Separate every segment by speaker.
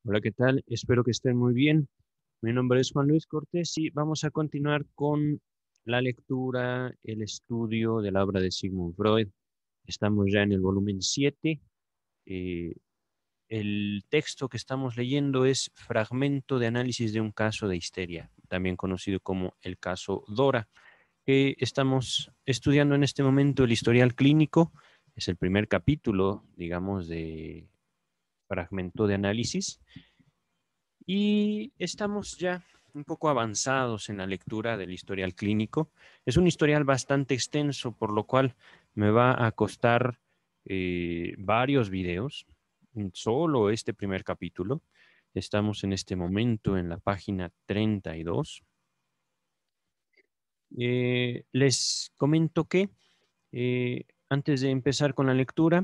Speaker 1: Hola, ¿qué tal? Espero que estén muy bien. Mi nombre es Juan Luis Cortés y vamos a continuar con la lectura, el estudio de la obra de Sigmund Freud. Estamos ya en el volumen 7. Eh, el texto que estamos leyendo es Fragmento de análisis de un caso de histeria, también conocido como el caso Dora, que estamos estudiando en este momento el historial clínico. Es el primer capítulo, digamos, de Fragmento de análisis. Y estamos ya un poco avanzados en la lectura del historial clínico. Es un historial bastante extenso, por lo cual me va a costar varios videos, solo este primer capítulo. Estamos en este momento en la página 32. Les comento que antes de empezar con la lectura,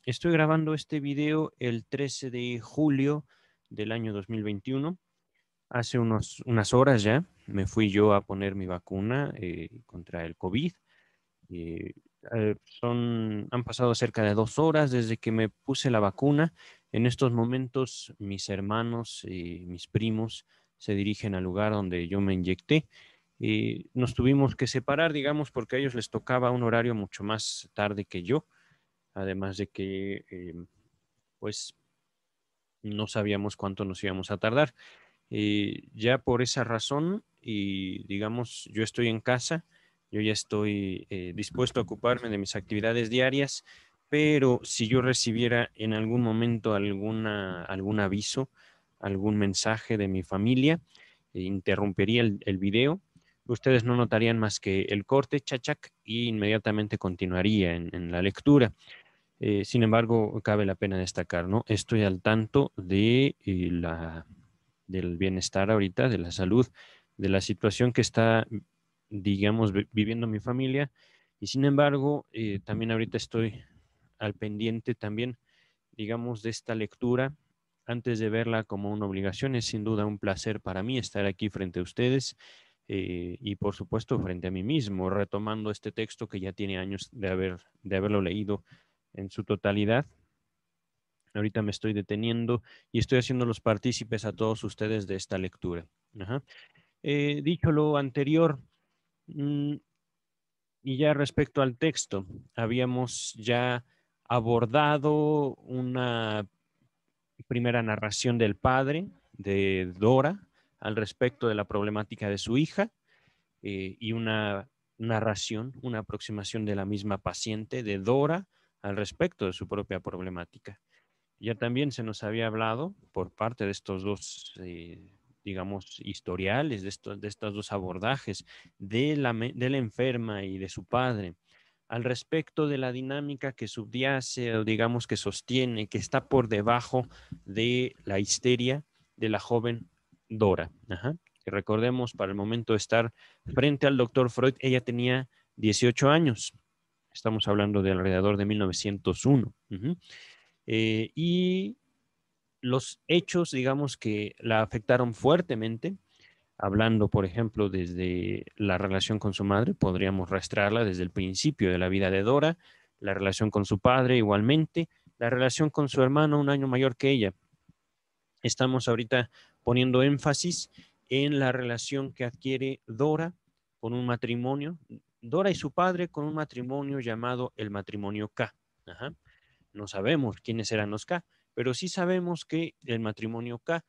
Speaker 1: estoy grabando este video el 13 de julio del año 2021. Hace unas horas ya me fui yo a poner mi vacuna contra el COVID. Eh, Han pasado cerca de 2 horas desde que me puse la vacuna. En estos momentos mis hermanos y mis primos se dirigen al lugar donde yo me inyecté. Nos tuvimos que separar, digamos, porque a ellos les tocaba un horario mucho más tarde que yo, además de que pues no sabíamos cuánto nos íbamos a tardar. Ya por esa razón, y digamos, yo estoy en casa, yo ya estoy dispuesto a ocuparme de mis actividades diarias, pero si yo recibiera en algún momento algún aviso, algún mensaje de mi familia, interrumpiría el video. Ustedes no notarían más que el corte, chachac, y inmediatamente continuaría en la lectura. Sin embargo, cabe la pena destacar, ¿no? Estoy al tanto de del bienestar ahorita, de la salud, de la situación que está, digamos, viviendo mi familia. Y sin embargo, también ahorita estoy al pendiente también, digamos, de esta lectura. Antes de verla como una obligación, es sin duda un placer para mí estar aquí frente a ustedes y por supuesto frente a mí mismo, retomando este texto que ya tiene años de haberlo leído en su totalidad. Ahorita me estoy deteniendo y estoy haciendo los partícipes a todos ustedes de esta lectura. Ajá. Dicho lo anterior, mm, y ya respecto al texto, habíamos ya abordado una primera narración del padre, de Dora, al respecto de la problemática de su hija, y una narración, una aproximación de la misma paciente, de Dora, al respecto de su propia problemática. Ya también se nos había hablado por parte de estos dos, digamos, historiales, de estos dos abordajes de la enferma y de su padre, al respecto de la dinámica que subyace o digamos que sostiene, que está por debajo de la histeria de la joven Dora. Ajá. Que recordemos, para el momento de estar frente al doctor Freud, ella tenía 18 años. Estamos hablando de alrededor de 1901. Uh-huh. Y los hechos, digamos, que la afectaron fuertemente, hablando, por ejemplo, desde la relación con su madre, podríamos rastrearla desde el principio de la vida de Dora, la relación con su padre igualmente, la relación con su hermano un año mayor que ella. Estamos ahorita poniendo énfasis en la relación que adquiere Dora con un matrimonio, Dora y su padre con un matrimonio llamado el matrimonio K. Ajá. No sabemos quiénes eran los K, pero sí sabemos que el matrimonio K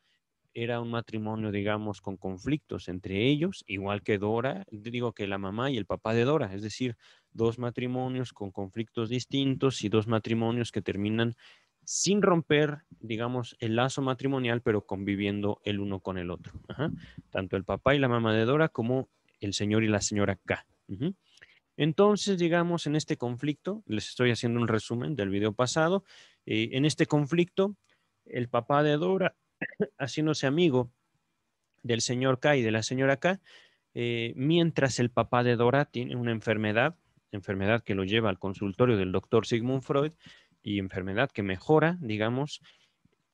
Speaker 1: era un matrimonio, digamos, con conflictos entre ellos, igual que Dora, digo que la mamá y el papá de Dora, es decir, dos matrimonios con conflictos distintos y dos matrimonios que terminan sin romper, digamos, el lazo matrimonial, pero conviviendo el uno con el otro. Ajá. Tanto el papá y la mamá de Dora como el señor y la señora K. Uh-huh. Entonces, digamos, en este conflicto, les estoy haciendo un resumen del video pasado, en este conflicto, el papá de Dora, haciéndose amigo del señor K y de la señora K, mientras el papá de Dora tiene una enfermedad que lo lleva al consultorio del doctor Sigmund Freud y enfermedad que mejora, digamos,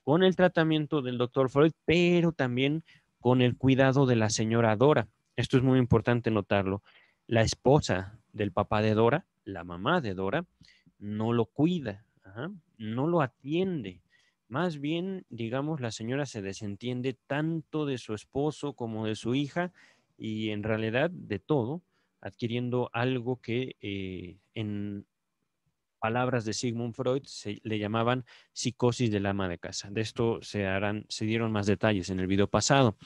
Speaker 1: con el tratamiento del doctor Freud, pero también con el cuidado de la señora Dora. Esto es muy importante notarlo. La esposa del papá de Dora, la mamá de Dora, no lo cuida, ajá, no lo atiende. Más bien, digamos, la señora se desentiende tanto de su esposo como de su hija y en realidad de todo, adquiriendo algo que en palabras de Sigmund Freud se le llamaban psicosis del ama de casa. De esto se dieron más detalles en el video pasado.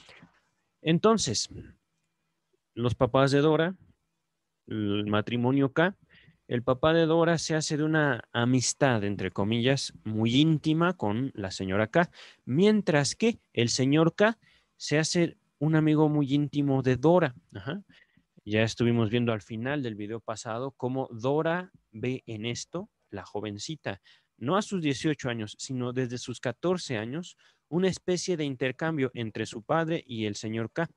Speaker 1: Entonces, los papás de Dora, el matrimonio K, el papá de Dora se hace de una amistad, entre comillas, muy íntima con la señora K, mientras que el señor K se hace un amigo muy íntimo de Dora. Ajá. Ya estuvimos viendo al final del video pasado cómo Dora ve en esto, la jovencita, no a sus 18 años, sino desde sus 14 años, una especie de intercambio entre su padre y el señor K,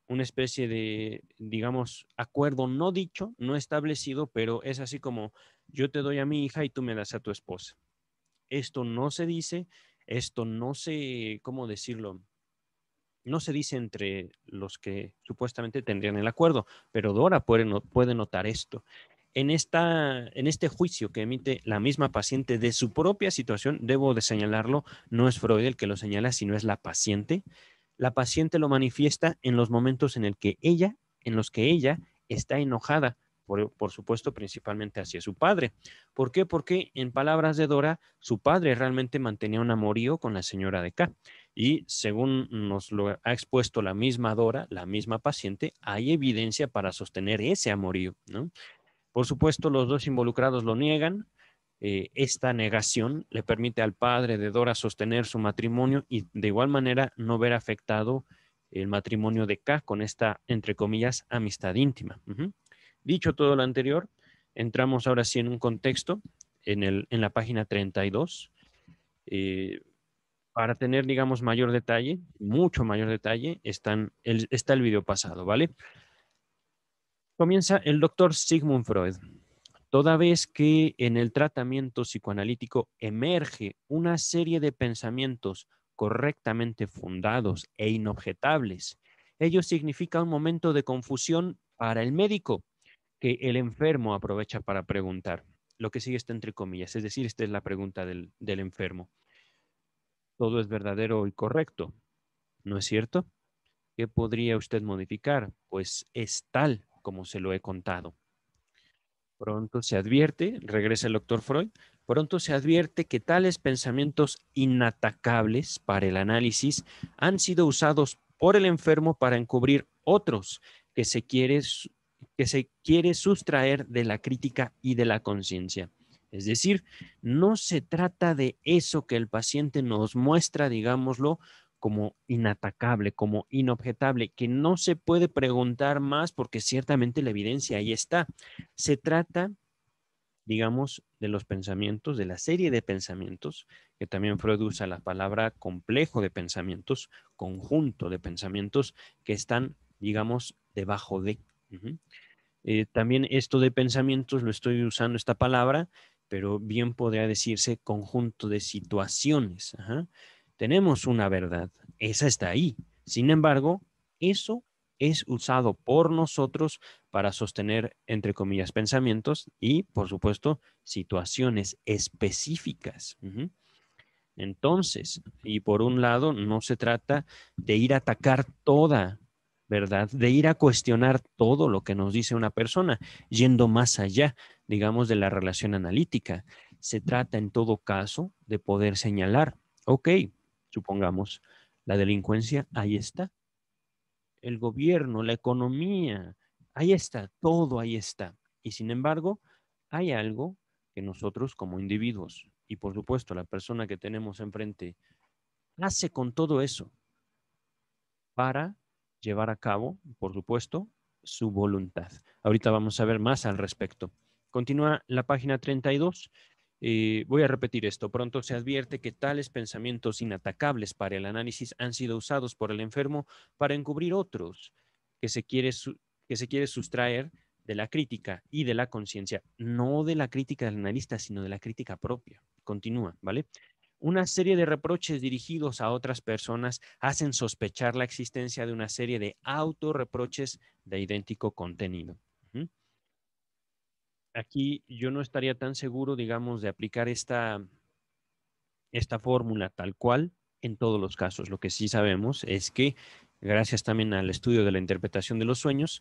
Speaker 1: una especie de, digamos, acuerdo no dicho, no establecido, pero es así como yo te doy a mi hija y tú me das a tu esposa. Esto no se dice, esto no se, ¿cómo decirlo? No se dice entre los que supuestamente tendrían el acuerdo, pero Dora puede notar esto. En este juicio que emite la misma paciente de su propia situación, debo de señalarlo, no es Freud el que lo señala, sino es la paciente. La paciente lo manifiesta en los momentos en los que ella está enojada, por supuesto, principalmente hacia su padre. ¿Por qué? Porque en palabras de Dora, su padre realmente mantenía un amorío con la señora de K. Y según nos lo ha expuesto la misma Dora, la misma paciente, hay evidencia para sostener ese amorío, ¿no? Por supuesto, los dos involucrados lo niegan. Esta negación le permite al padre de Dora sostener su matrimonio y de igual manera no ver afectado el matrimonio de K con esta, entre comillas, amistad íntima. Ujú. Dicho todo lo anterior, entramos ahora sí en un contexto en la página 32. Eh, para tener, digamos, mayor detalle, mucho mayor detalle, está el video pasado, ¿vale? Comienza el doctor Sigmund Freud. Toda vez que en el tratamiento psicoanalítico emerge una serie de pensamientos correctamente fundados e inobjetables, ello significa un momento de confusión para el médico que el enfermo aprovecha para preguntar. Lo que sigue está entre comillas, es decir, esta es la pregunta del enfermo. Todo es verdadero y correcto, ¿no es cierto? ¿Qué podría usted modificar? Pues es tal como se lo he contado. Pronto se advierte, regresa el doctor Freud, pronto se advierte que tales pensamientos inatacables para el análisis han sido usados por el enfermo para encubrir otros que que se quiere sustraer de la crítica y de la conciencia. Es decir, no se trata de eso que el paciente nos muestra, digámoslo, como inatacable, como inobjetable, que no se puede preguntar más porque ciertamente la evidencia ahí está. Se trata, digamos, de los pensamientos, de la serie de pensamientos, que también Freud usa la palabra complejo de pensamientos, conjunto de pensamientos que están, digamos, debajo de. Ujú. También esto de pensamientos lo estoy usando esta palabra, pero bien podría decirse conjunto de situaciones. Ajá. Tenemos una verdad, esa está ahí. Sin embargo, eso es usado por nosotros para sostener, entre comillas, pensamientos y, por supuesto, situaciones específicas. Ujú. Entonces, y por un lado, no se trata de ir a atacar toda, ¿verdad? De ir a cuestionar todo lo que nos dice una persona, yendo más allá, digamos, de la relación analítica. Se trata en todo caso de poder señalar, ok, supongamos, la delincuencia, ahí está, el gobierno, la economía, ahí está, todo ahí está. Y sin embargo, hay algo que nosotros como individuos y por supuesto la persona que tenemos enfrente hace con todo eso para llevar a cabo, por supuesto, su voluntad. Ahorita vamos a ver más al respecto. Continúa la página 32. Voy a repetir esto. Pronto se advierte que tales pensamientos inatacables para el análisis han sido usados por el enfermo para encubrir otros que que se quiere sustraer de la crítica y de la conciencia, no de la crítica del analista, sino de la crítica propia. Continúa, ¿vale? Una serie de reproches dirigidos a otras personas hacen sospechar la existencia de una serie de autorreproches de idéntico contenido. Ujú. Aquí yo no estaría tan seguro, digamos, de aplicar esta, esta fórmula tal cual en todos los casos. Lo que sí sabemos es que, gracias también al estudio de la interpretación de los sueños,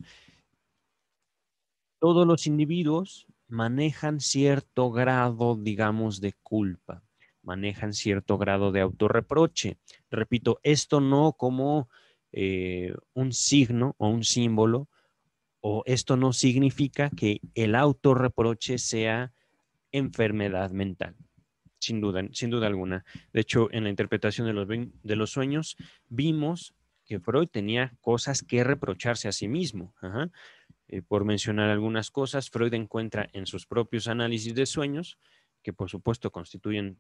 Speaker 1: todos los individuos manejan cierto grado, digamos, de culpa, manejan cierto grado de autorreproche. Repito, esto no como un signo o un símbolo, o esto no significa que el autorreproche sea enfermedad mental. Sin duda alguna. De hecho, en la interpretación de los sueños, vimos que Freud tenía cosas que reprocharse a sí mismo. Ajá. Por mencionar algunas cosas, Freud encuentra en sus propios análisis de sueños, que por supuesto constituyen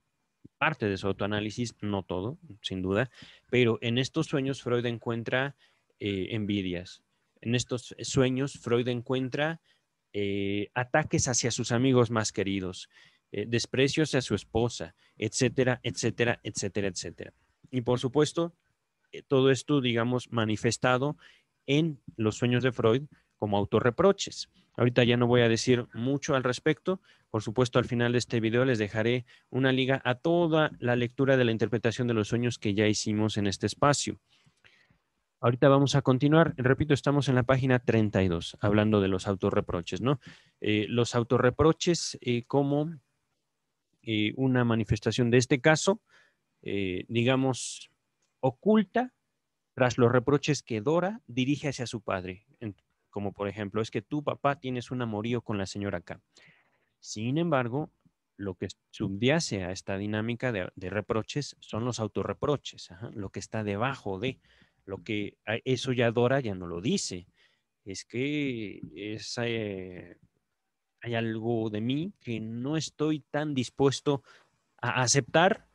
Speaker 1: parte de su autoanálisis, no todo, sin duda, pero en estos sueños Freud encuentra envidias. En estos sueños Freud encuentra ataques hacia sus amigos más queridos, desprecios hacia su esposa, etcétera, etcétera, etcétera, etcétera. Y por supuesto, todo esto, digamos, manifestado en los sueños de Freud como autorreproches. Ahorita ya no voy a decir mucho al respecto. Por supuesto, al final de este video les dejaré una liga a toda la lectura de la interpretación de los sueños que ya hicimos en este espacio. Ahorita vamos a continuar. Repito, estamos en la página 32, hablando de los autorreproches, ¿no? Los autorreproches como una manifestación de este caso, digamos, oculta tras los reproches que Dora dirige hacia su padre, como por ejemplo, es que tu papá tienes un amorío con la señora K. Sin embargo, lo que subyace a esta dinámica de reproches son los autorreproches, ajá, lo que está debajo de, lo que eso ya Dora ya no lo dice, es que hay algo de mí que no estoy tan dispuesto a aceptar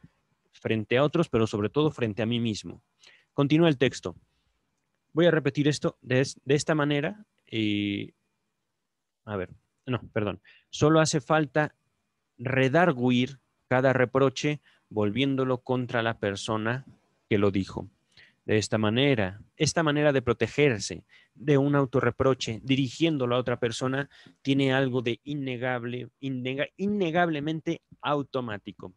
Speaker 1: frente a otros, pero sobre todo frente a mí mismo. Continúa el texto. Voy a repetir esto de esta manera. A ver, no, perdón. Solo hace falta redarguir cada reproche volviéndolo contra la persona que lo dijo. De esta manera de protegerse de un autorreproche dirigiéndolo a otra persona tiene algo de innegablemente automático.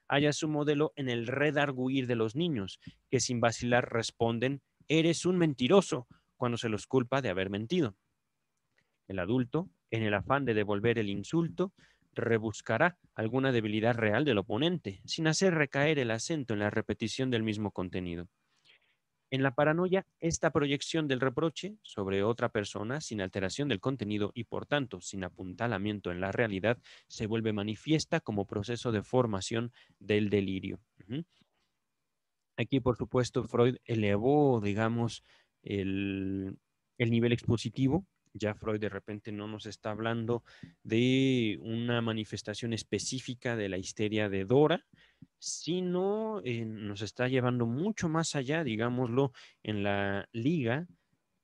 Speaker 1: Haya su modelo en el redarguir de los niños, que sin vacilar responden, eres un mentiroso, cuando se los culpa de haber mentido. El adulto, en el afán de devolver el insulto, rebuscará alguna debilidad real del oponente, sin hacer recaer el acento en la repetición del mismo contenido. En la paranoia, esta proyección del reproche sobre otra persona, sin alteración del contenido y por tanto sin apuntalamiento en la realidad, se vuelve manifiesta como proceso de formación del delirio. Aquí, por supuesto, Freud elevó, digamos, el nivel expositivo. Ya Freud de repente no nos está hablando de una manifestación específica de la histeria de Dora, sino nos está llevando mucho más allá, digámoslo, en la liga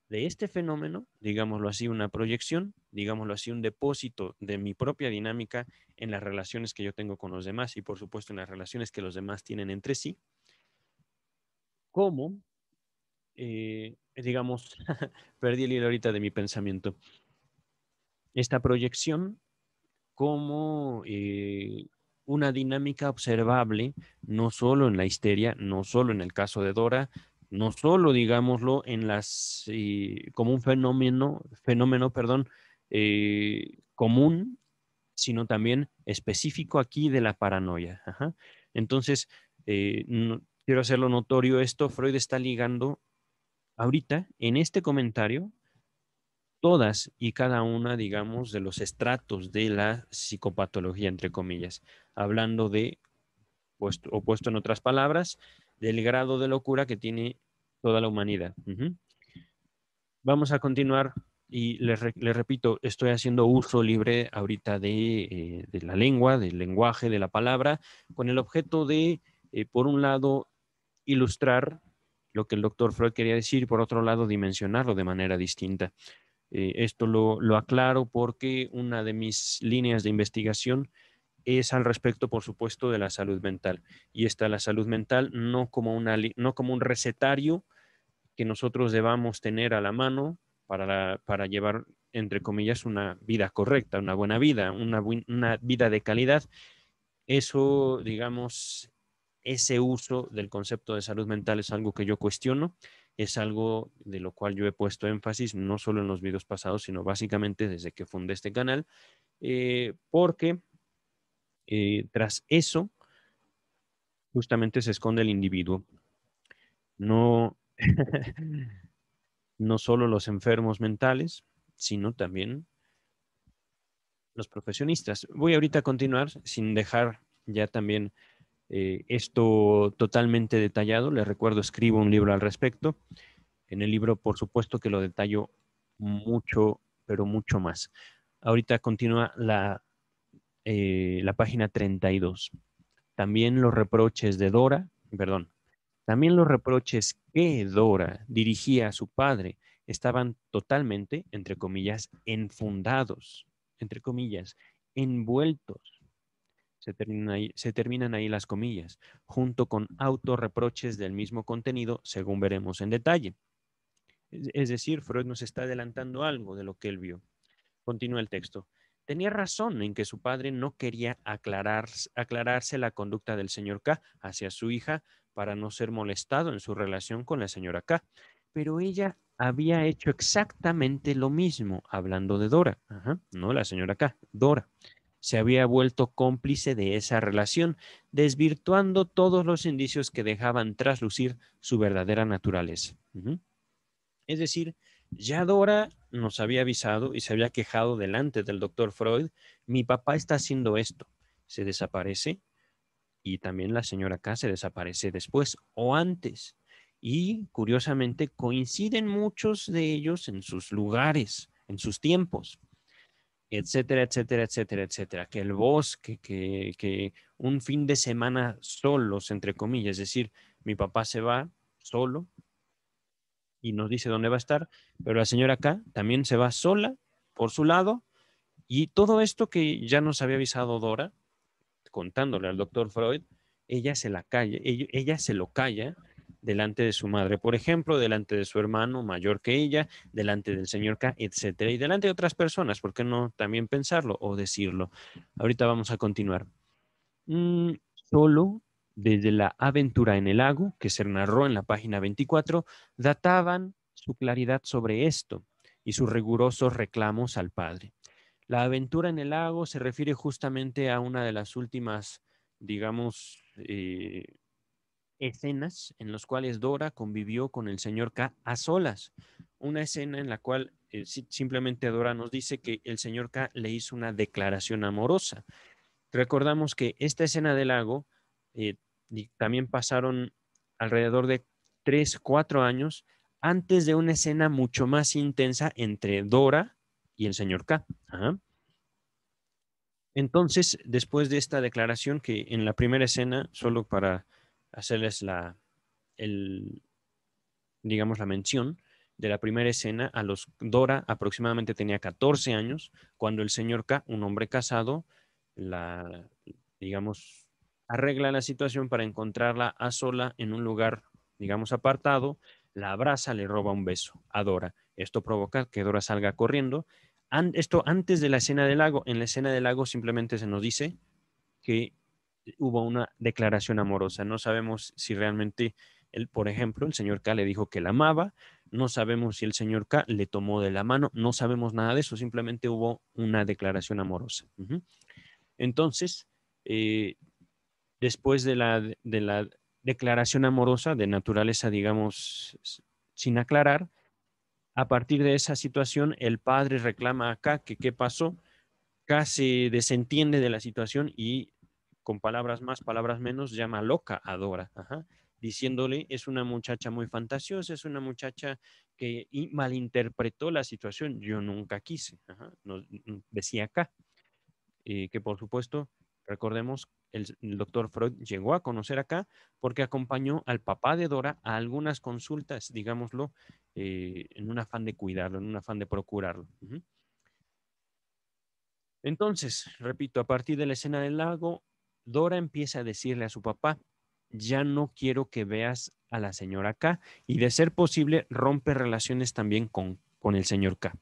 Speaker 1: de este fenómeno, digámoslo así, una proyección, digámoslo así, un depósito de mi propia dinámica en las relaciones que yo tengo con los demás y, por supuesto, en las relaciones que los demás tienen entre sí, como digamos, perdí el hilo ahorita de mi pensamiento. Esta proyección como una dinámica observable, no solo en la histeria, no solo en el caso de Dora, no solo, digámoslo, en como un fenómeno, perdón, común, sino también específico aquí de la paranoia. Ajá. Entonces, quiero hacerlo notorio esto, Freud está ligando ahorita en este comentario todas y cada una, digamos, de los estratos de la psicopatología, entre comillas, hablando de, o puesto en otras palabras, del grado de locura que tiene toda la humanidad. Vamos a continuar y les repito, estoy haciendo uso libre ahorita de la lengua, del lenguaje, de la palabra, con el objeto de, por un lado, ilustrar lo que el doctor Freud quería decir, y por otro lado, dimensionarlo de manera distinta. Esto lo aclaro porque una de mis líneas de investigación es al respecto, por supuesto, de la salud mental. Y está la salud mental no como, no como un recetario que nosotros debamos tener a la mano para llevar, entre comillas, una vida correcta, una buena vida, una vida de calidad. Eso, digamos, ese uso del concepto de salud mental es algo que yo cuestiono, es algo de lo cual yo he puesto énfasis, no solo en los videos pasados, sino básicamente desde que fundé este canal, porque tras eso justamente se esconde el individuo. No, no solo los enfermos mentales, sino también los profesionistas. Voy ahorita a continuar sin dejar ya también esto totalmente detallado. Les recuerdo, escribo un libro al respecto. En el libro, por supuesto que lo detallo mucho, pero mucho más. Ahorita continúa la página 32. También los reproches de Dora, perdón, también los reproches que Dora dirigía a su padre estaban totalmente, entre comillas, enfundados, entre comillas, envueltos. Se terminan ahí las comillas, junto con autorreproches del mismo contenido, según veremos en detalle. Es decir, Freud nos está adelantando algo de lo que él vio. Continúa el texto. Tenía razón en que su padre no quería aclararse la conducta del señor K hacia su hija para no ser molestado en su relación con la señora K, pero ella había hecho exactamente lo mismo, hablando de Dora, no la señora K, Dora. Se había vuelto cómplice de esa relación, desvirtuando todos los indicios que dejaban traslucir su verdadera naturaleza. Es decir, ya Dora nos había avisado y se había quejado delante del doctor Freud, mi papá está haciendo esto, se desaparece y también la señora K se desaparece después o antes. Y curiosamente coinciden muchos de ellos en sus lugares, en sus tiempos, etcétera, etcétera, etcétera, etcétera. Que el bosque, que un fin de semana solos, entre comillas, es decir, mi papá se va solo y nos dice dónde va a estar, pero la señora K también se va sola por su lado y todo esto que ya nos había avisado Dora, contándole al doctor Freud, ella se la calla, ella se lo calla delante de su madre, por ejemplo, delante de su hermano mayor que ella, delante del señor K, etcétera, y delante de otras personas, ¿por qué no también pensarlo o decirlo? Ahorita vamos a continuar. Solo desde la aventura en el lago, que se narró en la página 24, databan su claridad sobre esto y sus rigurosos reclamos al padre. La aventura en el lago se refiere justamente a una de las últimas, digamos, escenas en las cuales Dora convivió con el señor K a solas. Una escena en la cual simplemente Dora nos dice que el señor K le hizo una declaración amorosa. Recordamos que esta escena del lago eh, también pasaron alrededor de 3, 4 años antes de una escena mucho más intensa entre Dora y el señor K. Ajá. Entonces, después de esta declaración, que en la primera escena, solo para hacerles el, digamos, la mención de la primera escena, Dora aproximadamente tenía 14 años, cuando el señor K, un hombre casado, la, digamos, arregla la situación para encontrarla a sola en un lugar, digamos, apartado, la abraza, le roba un beso a Dora. Esto provoca que Dora salga corriendo. Esto antes de la escena del lago. En la escena del lago simplemente se nos dice que hubo una declaración amorosa. No sabemos si realmente él, por ejemplo, el señor K le dijo que la amaba, no sabemos si el señor K le tomó de la mano, no sabemos nada de eso, simplemente hubo una declaración amorosa. Entonces, eh, después de la declaración amorosa de naturaleza, digamos, sin aclarar, a partir de esa situación, el padre reclama acá que qué pasó, K se desentiende de la situación y con palabras más, palabras menos, llama loca a Dora, diciéndole es una muchacha muy fantasiosa, es una muchacha que malinterpretó la situación, yo nunca quise, decía acá, que por supuesto, recordemos, el doctor Freud llegó a conocer acá porque acompañó al papá de Dora a algunas consultas, digámoslo, en un afán de cuidarlo, en un afán de procurarlo. Entonces, repito, a partir de la escena del lago, Dora empieza a decirle a su papá, ya no quiero que veas a la señora K y de ser posible rompe relaciones también con el señor K.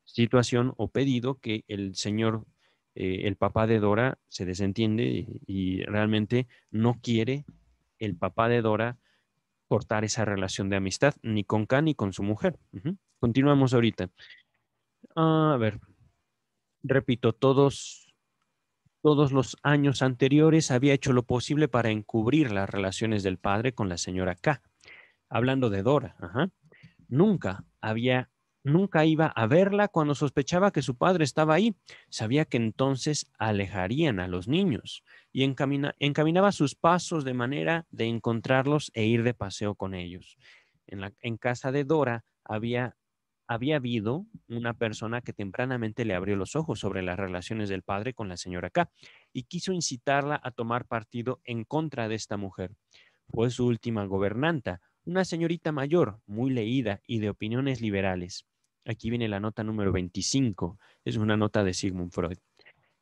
Speaker 1: Situación o pedido que el señor el papá de Dora se desentiende y realmente no quiere el papá de Dora cortar esa relación de amistad, ni con K ni con su mujer. Ujú. Continuamos ahorita. A ver, repito, todos los años anteriores había hecho lo posible para encubrir las relaciones del padre con la señora K. Hablando de Dora, ajá. Nunca había, nunca iba a verla cuando sospechaba que su padre estaba ahí. Sabía que entonces alejarían a los niños y encaminaba sus pasos de manera de encontrarlos e ir de paseo con ellos. En casa de Dora había habido una persona que tempranamente le abrió los ojos sobre las relaciones del padre con la señora K y quiso incitarla a tomar partido en contra de esta mujer. Fue su última gobernanta, una señorita mayor, muy leída y de opiniones liberales. Aquí viene la nota número 25. Es una nota de Sigmund Freud.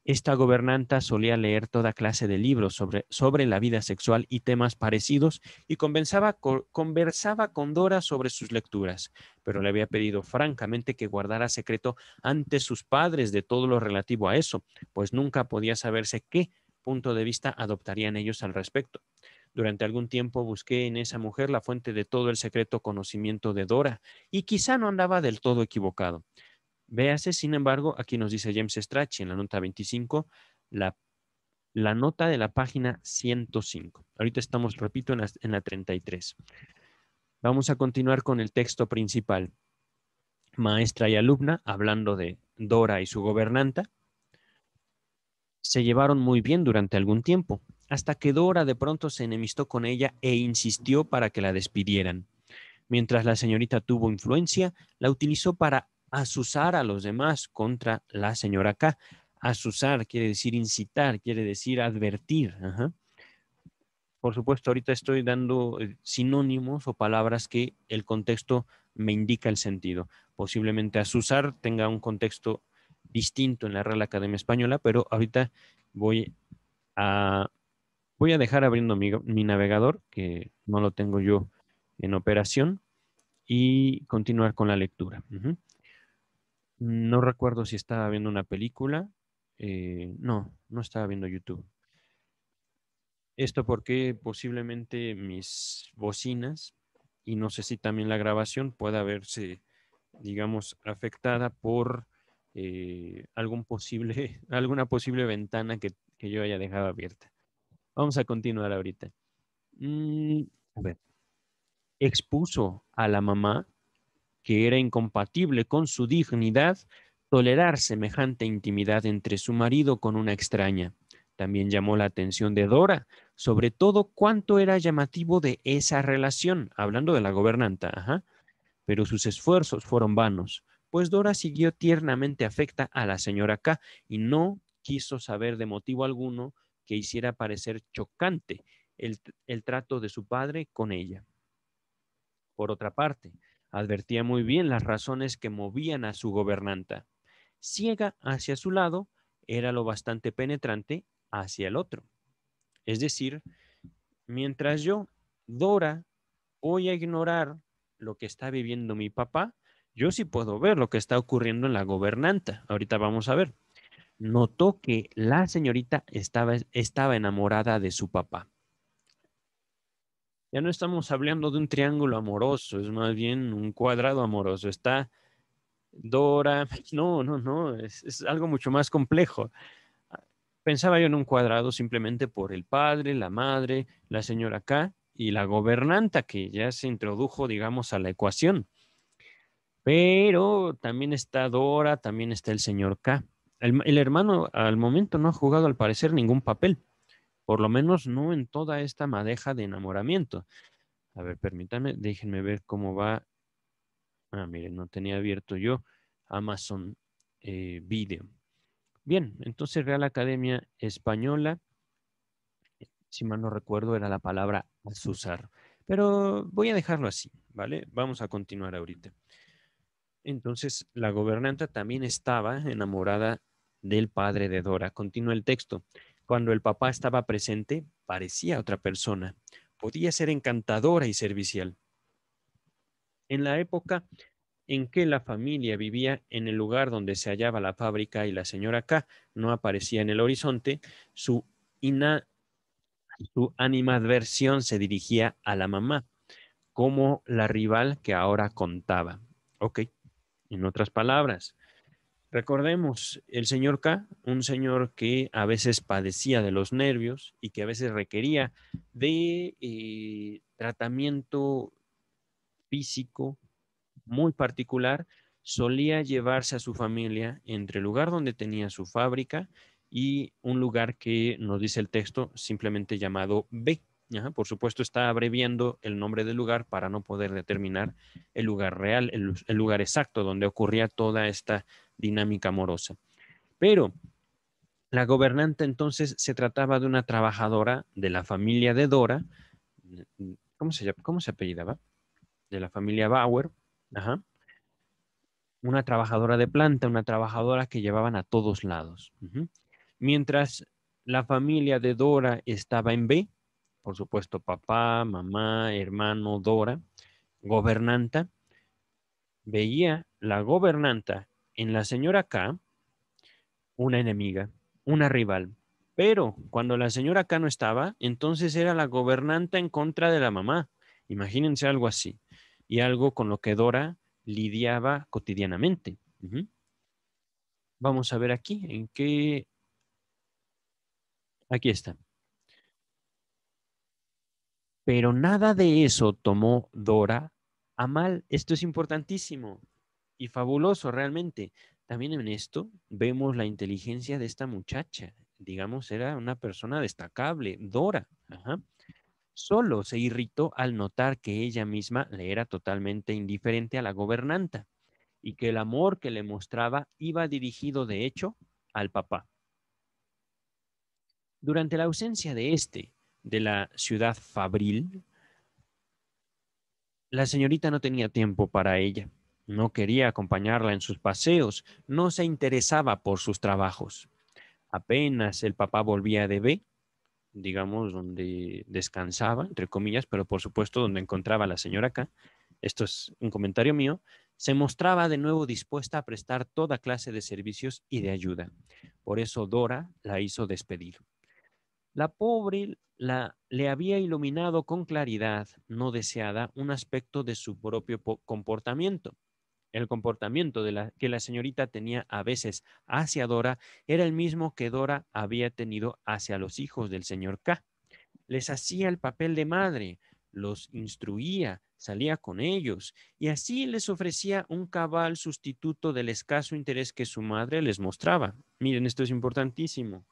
Speaker 1: Esta gobernanta solía leer toda clase de libros sobre la vida sexual y temas parecidos y conversaba con Dora sobre sus lecturas, pero le había pedido francamente que guardara secreto ante sus padres de todo lo relativo a eso, pues nunca podía saberse qué punto de vista adoptarían ellos al respecto. Durante algún tiempo busqué en esa mujer la fuente de todo el secreto conocimiento de Dora, y quizá no andaba del todo equivocado. Véase, sin embargo, aquí nos dice James Strachey en la nota 25, la, la nota de la página 105. Ahorita estamos, repito, en la 33. Vamos a continuar con el texto principal. Maestra y alumna, hablando de Dora y su gobernanta, se llevaron muy bien durante algún tiempo, hasta que Dora de pronto se enemistó con ella e insistió para que la despidieran. Mientras la señorita tuvo influencia, la utilizó para azuzar a los demás contra la señora K. Azuzar quiere decir incitar, quiere decir advertir. Ajá. Por supuesto, ahorita estoy dando sinónimos o palabras que el contexto me indica el sentido. Posiblemente azuzar tenga un contexto distinto en la Real Academia Española, pero ahorita voy a, voy a dejar abriendo mi navegador, que no lo tengo yo en operación, y continuar con la lectura. Ujú. No recuerdo si estaba viendo una película. No, no estaba viendo YouTube. Esto porque posiblemente mis bocinas y no sé si también la grabación pueda verse, digamos, afectada por alguna posible ventana que yo haya dejado abierta. Vamos a continuar ahorita. Mm, a ver, expuso a la mamá que era incompatible con su dignidad tolerar semejante intimidad entre su marido con una extraña. También llamó la atención de Dora, sobre todo cuánto era llamativo de esa relación, hablando de la gobernanta, ajá, pero sus esfuerzos fueron vanos, pues Dora siguió tiernamente afecta a la señora K y no quiso saber de motivo alguno que hiciera parecer chocante el trato de su padre con ella. Por otra parte, advertía muy bien las razones que movían a su gobernanta. Ciega hacia su lado, era lo bastante penetrante hacia el otro. Es decir, mientras yo, Dora, voy a ignorar lo que está viviendo mi papá, yo sí puedo ver lo que está ocurriendo en la gobernanta. Ahorita vamos a ver. Notó que la señorita estaba enamorada de su papá. Ya no estamos hablando de un triángulo amoroso, es más bien un cuadrado amoroso. Está Dora, no, no, no, es algo mucho más complejo. Pensaba yo en un cuadrado simplemente por el padre, la madre, la señora K y la gobernanta que ya se introdujo, digamos, a la ecuación. Pero también está Dora, también está el señor K. El hermano al momento no ha jugado al parecer ningún papel, por lo menos no en toda esta madeja de enamoramiento. A ver, permítanme, déjenme ver cómo va. Ah, miren, no tenía abierto yo Amazon Video. Bien, entonces Real Academia Española, si mal no recuerdo, era la palabra azuzar. Pero voy a dejarlo así, ¿vale? Vamos a continuar ahorita. Entonces, la gobernanta también estaba enamorada del padre de Dora. Continúa el texto. Cuando el papá estaba presente, parecía otra persona. Podía ser encantadora y servicial. En la época en que la familia vivía en el lugar donde se hallaba la fábrica y la señora K no aparecía en el horizonte, su, ina- su animadversión se dirigía a la mamá, como la rival que ahora contaba. Ok, en otras palabras, recordemos, el señor K, un señor que a veces padecía de los nervios y que a veces requería de tratamiento físico muy particular, solía llevarse a su familia entre el lugar donde tenía su fábrica y un lugar que nos dice el texto simplemente llamado B. Ajá, por supuesto, está abreviando el nombre del lugar para no poder determinar el lugar real, el lugar exacto donde ocurría toda esta dinámica amorosa. Pero la gobernante entonces se trataba de una trabajadora de la familia de Dora. ¿Cómo se apellidaba? De la familia Bauer. Ajá, una trabajadora de planta, una trabajadora que llevaban a todos lados. Ujú. Mientras la familia de Dora estaba en B, por supuesto, papá, mamá, hermano, Dora, gobernanta, veía la gobernanta en la señora K una enemiga, una rival. Pero cuando la señora K no estaba, entonces era la gobernanta en contra de la mamá. Imagínense algo así. Y algo con lo que Dora lidiaba cotidianamente. Ujú. Vamos a ver aquí, en qué... Aquí está. Pero nada de eso tomó Dora a mal. Esto es importantísimo y fabuloso realmente. También en esto vemos la inteligencia de esta muchacha. Digamos, era una persona destacable, Dora. Ajá. Solo se irritó al notar que ella misma le era totalmente indiferente a la gobernanta y que el amor que le mostraba iba dirigido, de hecho, al papá. Durante la ausencia de este, de la ciudad fabril, la señorita no tenía tiempo para ella. No quería acompañarla en sus paseos, no se interesaba por sus trabajos. Apenas el papá volvía de B, digamos, donde descansaba, entre comillas, pero por supuesto donde encontraba a la señora K, esto es un comentario mío, se mostraba de nuevo dispuesta a prestar toda clase de servicios y de ayuda. Por eso Dora la hizo despedir. La pobre le había iluminado con claridad no deseada un aspecto de su propio comportamiento. El comportamiento que la señorita tenía a veces hacia Dora era el mismo que Dora había tenido hacia los hijos del señor K. Les hacía el papel de madre, los instruía, salía con ellos y así les ofrecía un cabal sustituto del escaso interés que su madre les mostraba. Miren, esto es importantísimo.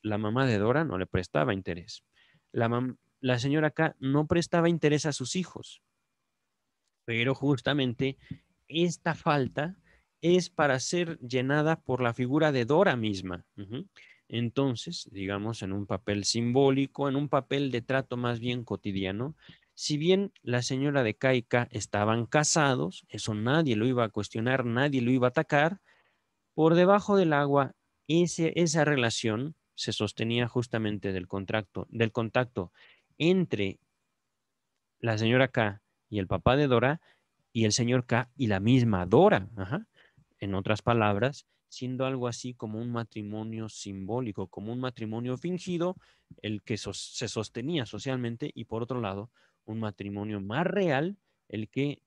Speaker 1: La mamá de Dora no le prestaba interés. La señora K no prestaba interés a sus hijos, pero justamente esta falta es para ser llenada por la figura de Dora misma. Ujú. Entonces, digamos, en un papel simbólico, en un papel de trato más bien cotidiano, si bien la señora de K y K estaban casados, eso nadie lo iba a cuestionar, nadie lo iba a atacar, por debajo del agua, esa relación se sostenía justamente del contacto entre la señora K y el papá de Dora y el señor K y la misma Dora. Ajá. En otras palabras, siendo algo así como un matrimonio simbólico, como un matrimonio fingido, el que se sostenía socialmente, y por otro lado, un matrimonio más real, el que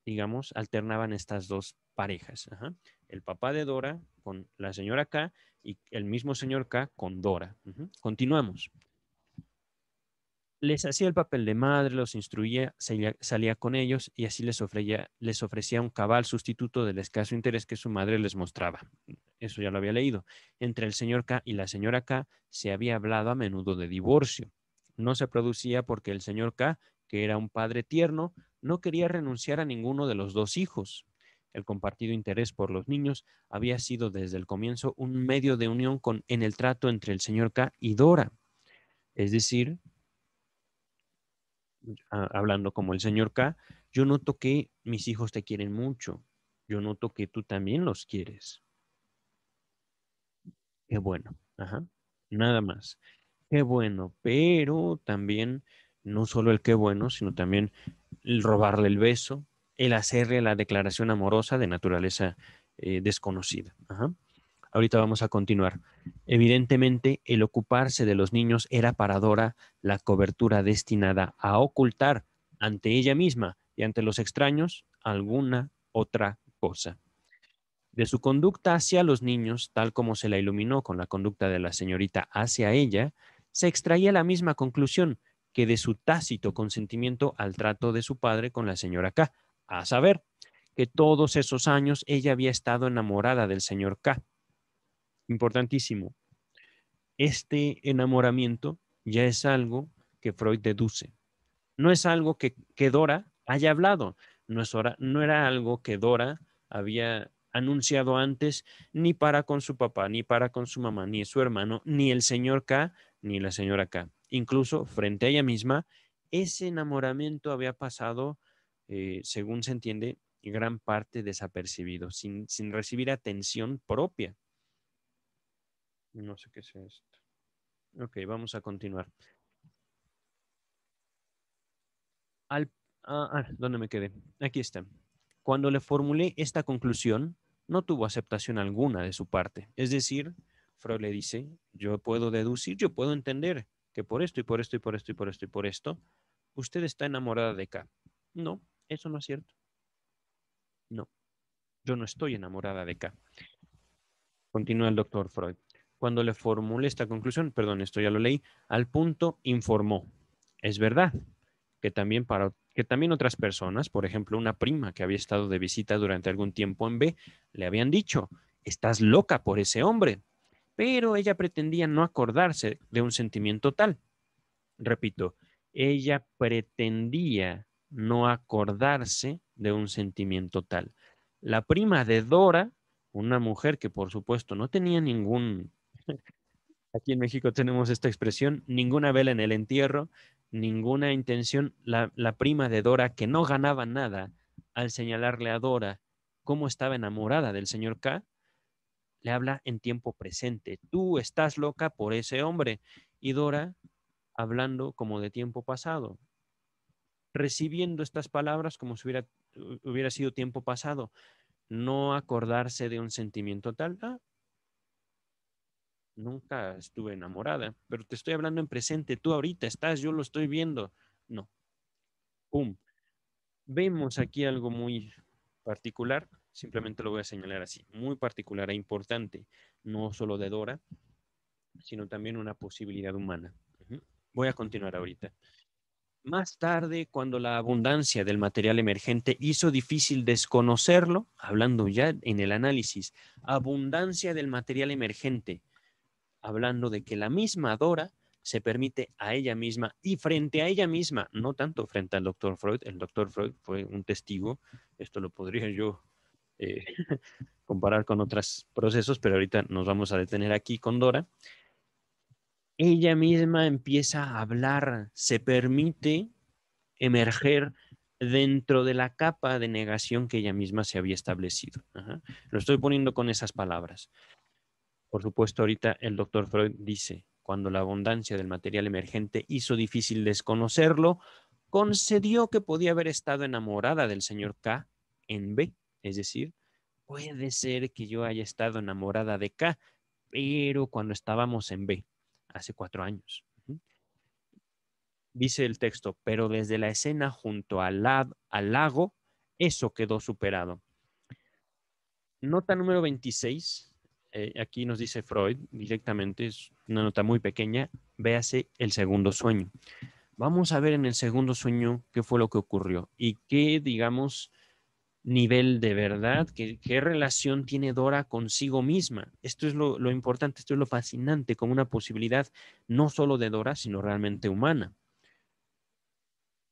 Speaker 1: digamos, alternaban estas dos parejas. Ajá. El papá de Dora con la señora K y el mismo señor K con Dora. Ujú. Continuamos. Les hacía el papel de madre, los instruía, salía con ellos y así les ofrecía un cabal sustituto del escaso interés que su madre les mostraba. Eso ya lo había leído. Entre el señor K y la señora K se había hablado a menudo de divorcio. No se producía porque el señor K, que era un padre tierno, no quería renunciar a ninguno de los dos hijos. El compartido interés por los niños había sido desde el comienzo un medio de unión en el trato entre el señor K y Dora. Es decir, hablando como el señor K, yo noto que mis hijos te quieren mucho. Yo noto que tú también los quieres. Qué bueno. Ajá. Nada más. Qué bueno. Pero también, no solo el qué bueno, sino también el robarle el beso, el hacerle la declaración amorosa de naturaleza desconocida. Ajá. Ahorita vamos a continuar. Evidentemente, el ocuparse de los niños era para Dora la cobertura destinada a ocultar ante ella misma y ante los extraños alguna otra cosa. De su conducta hacia los niños, tal como se la iluminó con la conducta de la señorita hacia ella, se extraía la misma conclusión que de su tácito consentimiento al trato de su padre con la señora K, a saber, que todos esos años ella había estado enamorada del señor K. Importantísimo. Este enamoramiento ya es algo que Freud deduce. No es algo que Dora haya hablado, no era algo que Dora había anunciado antes, ni para con su papá, ni para con su mamá, ni su hermano, ni el señor K, ni la señora K. Incluso frente a ella misma, ese enamoramiento había pasado, según se entiende, gran parte desapercibido, sin recibir atención propia. No sé qué es esto. Ok, vamos a continuar. Al, ¿Dónde me quedé? Aquí está. Cuando le formulé esta conclusión, no tuvo aceptación alguna de su parte. Es decir, Freud le dice, yo puedo deducir, yo puedo entender que por esto y por esto y por esto y por esto y por esto, usted está enamorada de K. No, eso no es cierto. No, yo no estoy enamorada de K. Continúa el doctor Freud. Cuando le formulé esta conclusión, perdón, esto ya lo leí, al punto informó. Es verdad que también otras personas, por ejemplo, una prima que había estado de visita durante algún tiempo en B, le habían dicho, estás loca por ese hombre, pero ella pretendía no acordarse de un sentimiento tal. Repito, ella pretendía no acordarse de un sentimiento tal. La prima de Dora, una mujer que por supuesto no tenía ningún, aquí en México tenemos esta expresión, ninguna vela en el entierro, ninguna intención, la prima de Dora que no ganaba nada al señalarle a Dora cómo estaba enamorada del señor K, le habla en tiempo presente. Tú estás loca por ese hombre. Y Dora hablando como de tiempo pasado, recibiendo estas palabras como si hubiera sido tiempo pasado, no acordarse de un sentimiento tal. Nunca estuve enamorada, pero te estoy hablando en presente, tú ahorita estás, yo lo estoy viendo. No, pum. Vemos aquí algo muy particular, simplemente lo voy a señalar así, muy particular e importante, no solo de Dora, sino también una posibilidad humana. Voy a continuar ahorita. Más tarde, cuando la abundancia del material emergente hizo difícil desconocerlo, hablando ya en el análisis, abundancia del material emergente, hablando de que la misma Dora se permite a ella misma y frente a ella misma, no tanto frente al doctor Freud, el doctor Freud fue un testigo, esto lo podría yo eh, comparar con otros procesos, pero ahorita nos vamos a detener aquí con Dora. Ella misma empieza a hablar, se permite emerger dentro de la capa de negación que ella misma se había establecido. Ajá. Lo estoy poniendo con esas palabras. Por supuesto, ahorita el doctor Freud dice, cuando la abundancia del material emergente hizo difícil desconocerlo, concedió que podía haber estado enamorada del señor K en B. Es decir, puede ser que yo haya estado enamorada de K, pero cuando estábamos en B, hace 4 años. Dice el texto, pero desde la escena junto al lago, eso quedó superado. Nota número 26, aquí nos dice Freud directamente, es una nota muy pequeña, véase el segundo sueño. Vamos a ver en el segundo sueño qué fue lo que ocurrió y qué, digamos, nivel de verdad, qué relación tiene Dora consigo misma. Esto es lo importante, esto es lo fascinante, como una posibilidad no solo de Dora, sino realmente humana.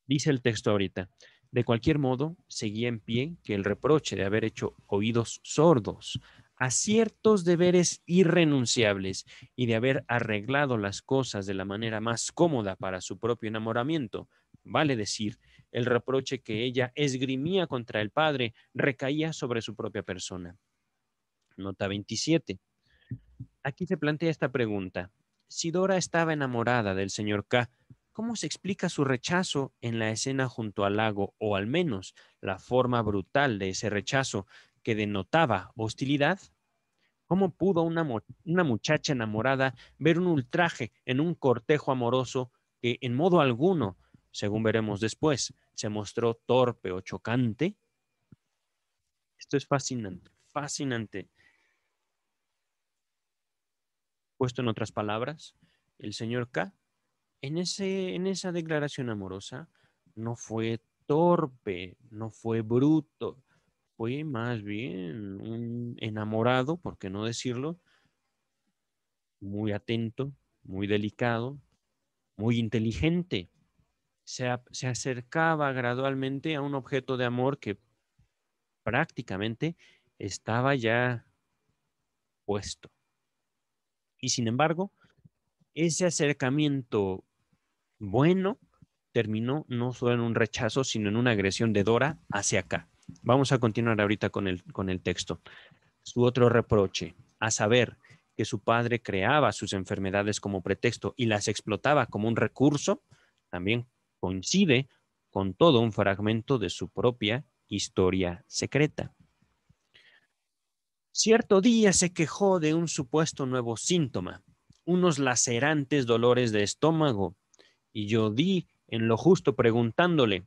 Speaker 1: Dice el texto ahorita, de cualquier modo, seguía en pie que el reproche de haber hecho oídos sordos a ciertos deberes irrenunciables y de haber arreglado las cosas de la manera más cómoda para su propio enamoramiento, vale decir, el reproche que ella esgrimía contra el padre recaía sobre su propia persona. Nota 27. Aquí se plantea esta pregunta. Si Dora estaba enamorada del señor K, ¿Cómo se explica su rechazo en la escena junto al lago, o al menos la forma brutal de ese rechazo que denotaba hostilidad? ¿Cómo pudo una muchacha enamorada ver un ultraje en un cortejo amoroso que en modo alguno, según veremos después, se mostró torpe o chocante? Esto es fascinante, fascinante. Puesto en otras palabras, el señor K, en esa declaración amorosa, no fue torpe, no fue bruto, fue más bien un enamorado, por qué no decirlo, muy atento, muy delicado, muy inteligente. Se acercaba gradualmente a un objeto de amor que prácticamente estaba ya puesto. Y sin embargo, ese acercamiento bueno terminó no solo en un rechazo, sino en una agresión de Dora hacia acá. Vamos a continuar ahorita con el texto. Su otro reproche, a saber, que su padre creaba sus enfermedades como pretexto y las explotaba como un recurso, también coincide con todo un fragmento de su propia historia secreta. Cierto día se quejó de un supuesto nuevo síntoma, unos lacerantes dolores de estómago, y yo di en lo justo preguntándole,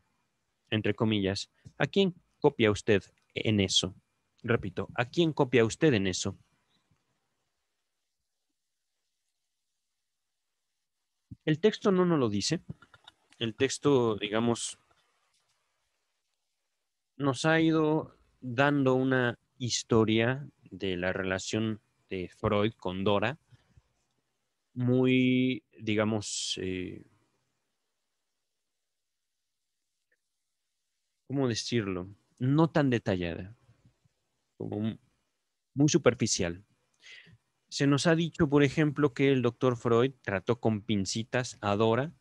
Speaker 1: entre comillas, ¿a quién copia usted en eso? Repito, ¿a quién copia usted en eso? El texto no nos lo dice. El texto, digamos, nos ha ido dando una historia de la relación de Freud con Dora, muy, digamos, ¿cómo decirlo? No tan detallada, como muy superficial. Se nos ha dicho, por ejemplo, que el doctor Freud trató con pincitas a Dora,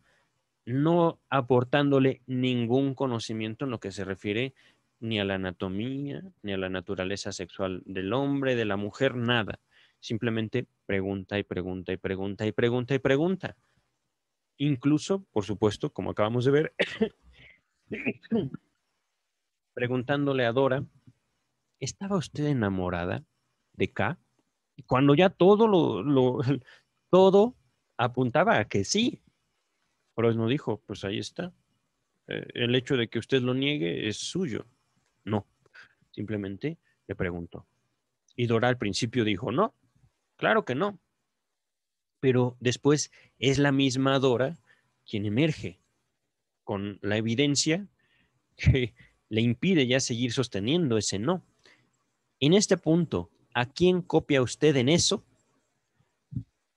Speaker 1: no aportándole ningún conocimiento en lo que se refiere ni a la anatomía, ni a la naturaleza sexual del hombre, de la mujer, nada. Simplemente pregunta y pregunta y pregunta y pregunta y pregunta. Incluso, por supuesto, como acabamos de ver, preguntándole a Dora, ¿estaba usted enamorada de K? Cuando ya todo apuntaba a que sí. Freud no dijo, pues ahí está. El hecho de que usted lo niegue es suyo. No, simplemente le preguntó. Y Dora al principio dijo, no, claro que no. Pero después es la misma Dora quien emerge con la evidencia que le impide ya seguir sosteniendo ese no. En este punto, ¿a quién copia usted en eso?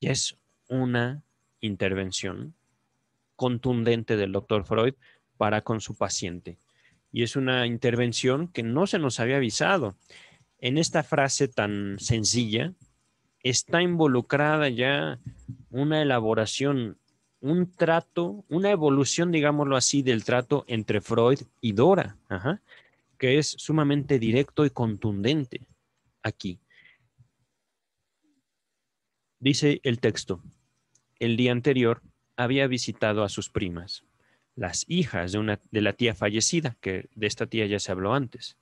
Speaker 1: Ya es una intervención contundente del doctor Freud para con su paciente. Y es una intervención que no se nos había avisado. En esta frase tan sencilla está involucrada ya una elaboración, un trato, una evolución, digámoslo así, del trato entre Freud y Dora, ajá, que es sumamente directo y contundente aquí. Dice el texto, el día anterior había visitado a sus primas, las hijas de la tía fallecida, que de esta tía ya se habló antes.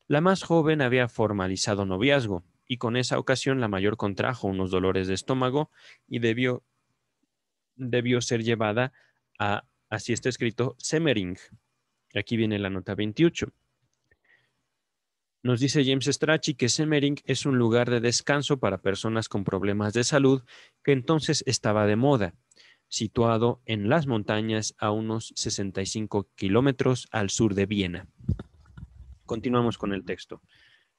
Speaker 1: La más joven había formalizado noviazgo y con esa ocasión la mayor contrajo unos dolores de estómago y debió ser llevada a, así está escrito, Semmering. Aquí viene la nota 28. Nos dice James Strachey que Semmering es un lugar de descanso para personas con problemas de salud que entonces estaba de moda, situado en las montañas a unos 65 kilómetros al sur de Viena. Continuamos con el texto.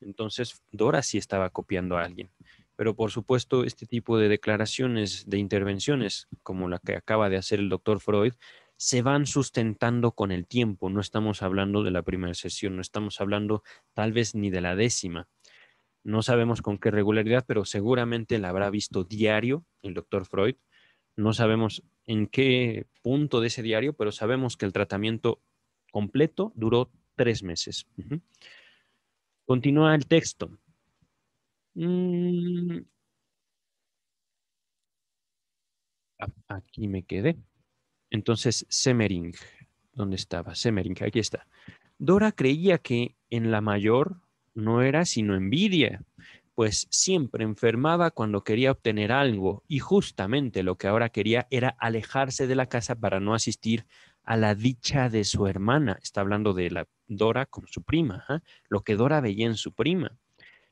Speaker 1: Entonces, Dora sí estaba copiando a alguien. Pero por supuesto, este tipo de declaraciones, de intervenciones, como la que acaba de hacer el doctor Freud, se van sustentando con el tiempo. No estamos hablando de la primera sesión, no estamos hablando tal vez ni de la décima. No sabemos con qué regularidad, pero seguramente la habrá visto diario el doctor Freud. No sabemos en qué punto de ese diario, pero sabemos que el tratamiento completo duró 3 meses. Continúa el texto. Mm, aquí me quedé. Entonces, Semmering, ¿dónde estaba? Semmering, aquí está. Dora creía que en la mayor no era sino envidia, pues siempre enfermaba cuando quería obtener algo y justamente lo que ahora quería era alejarse de la casa para no asistir a la dicha de su hermana. Está hablando de la Dora con su prima, ¿eh? Lo que Dora veía en su prima.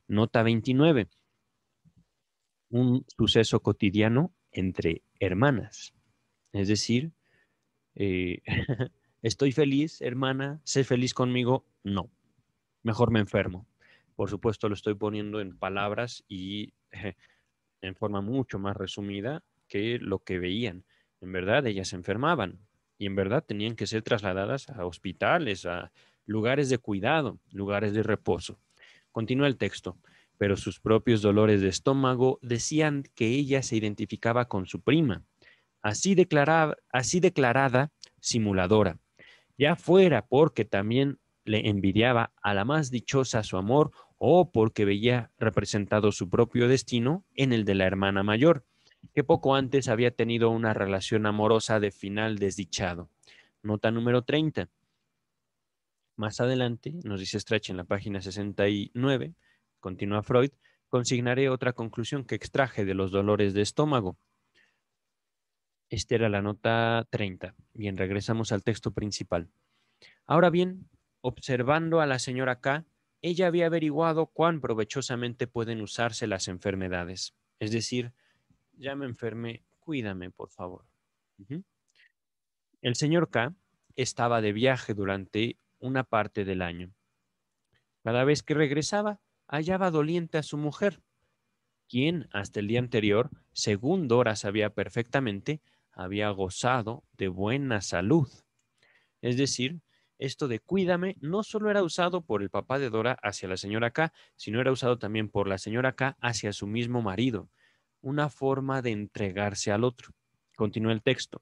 Speaker 1: Nota 29, un suceso cotidiano entre hermanas. Es decir, eh, estoy feliz, hermana, sé feliz conmigo. No, mejor me enfermo. Por supuesto, lo estoy poniendo en palabras y en forma mucho más resumida que lo que veían. En verdad, ellas se enfermaban y en verdad tenían que ser trasladadas a hospitales, a lugares de cuidado, lugares de reposo. Continúa el texto, pero sus propios dolores de estómago decían que ella se identificaba con su prima, así declarada simuladora, ya fuera porque también le envidiaba a la más dichosa su amor o porque veía representado su propio destino en el de la hermana mayor, que poco antes había tenido una relación amorosa de final desdichado. Nota número 30. Más adelante, nos dice Strachey en la página 69, continúa Freud, consignaré otra conclusión que extraje de los dolores de estómago. Esta era la nota 30. Bien, regresamos al texto principal. Ahora bien, observando a la señora K, ella había averiguado cuán provechosamente pueden usarse las enfermedades. Es decir, ya me enfermé, cuídame, por favor. Ujú. El señor K estaba de viaje durante una parte del año. Cada vez que regresaba, hallaba doliente a su mujer, quien hasta el día anterior, según Dora sabía perfectamente, había gozado de buena salud. Es decir, esto de cuídame no solo era usado por el papá de Dora hacia la señora K, sino era usado también por la señora K hacia su mismo marido, una forma de entregarse al otro. Continúa el texto.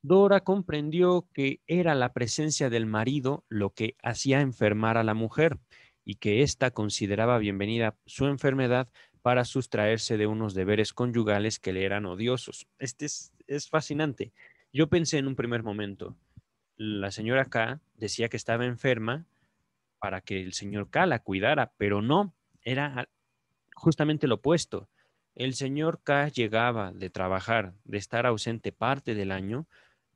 Speaker 1: Dora comprendió que era la presencia del marido lo que hacía enfermar a la mujer y que ésta consideraba bienvenida su enfermedad para sustraerse de unos deberes conyugales que le eran odiosos. Es fascinante. Yo pensé en un primer momento, la señora K decía que estaba enferma para que el señor K la cuidara, pero no, era justamente lo opuesto. El señor K llegaba de trabajar, de estar ausente parte del año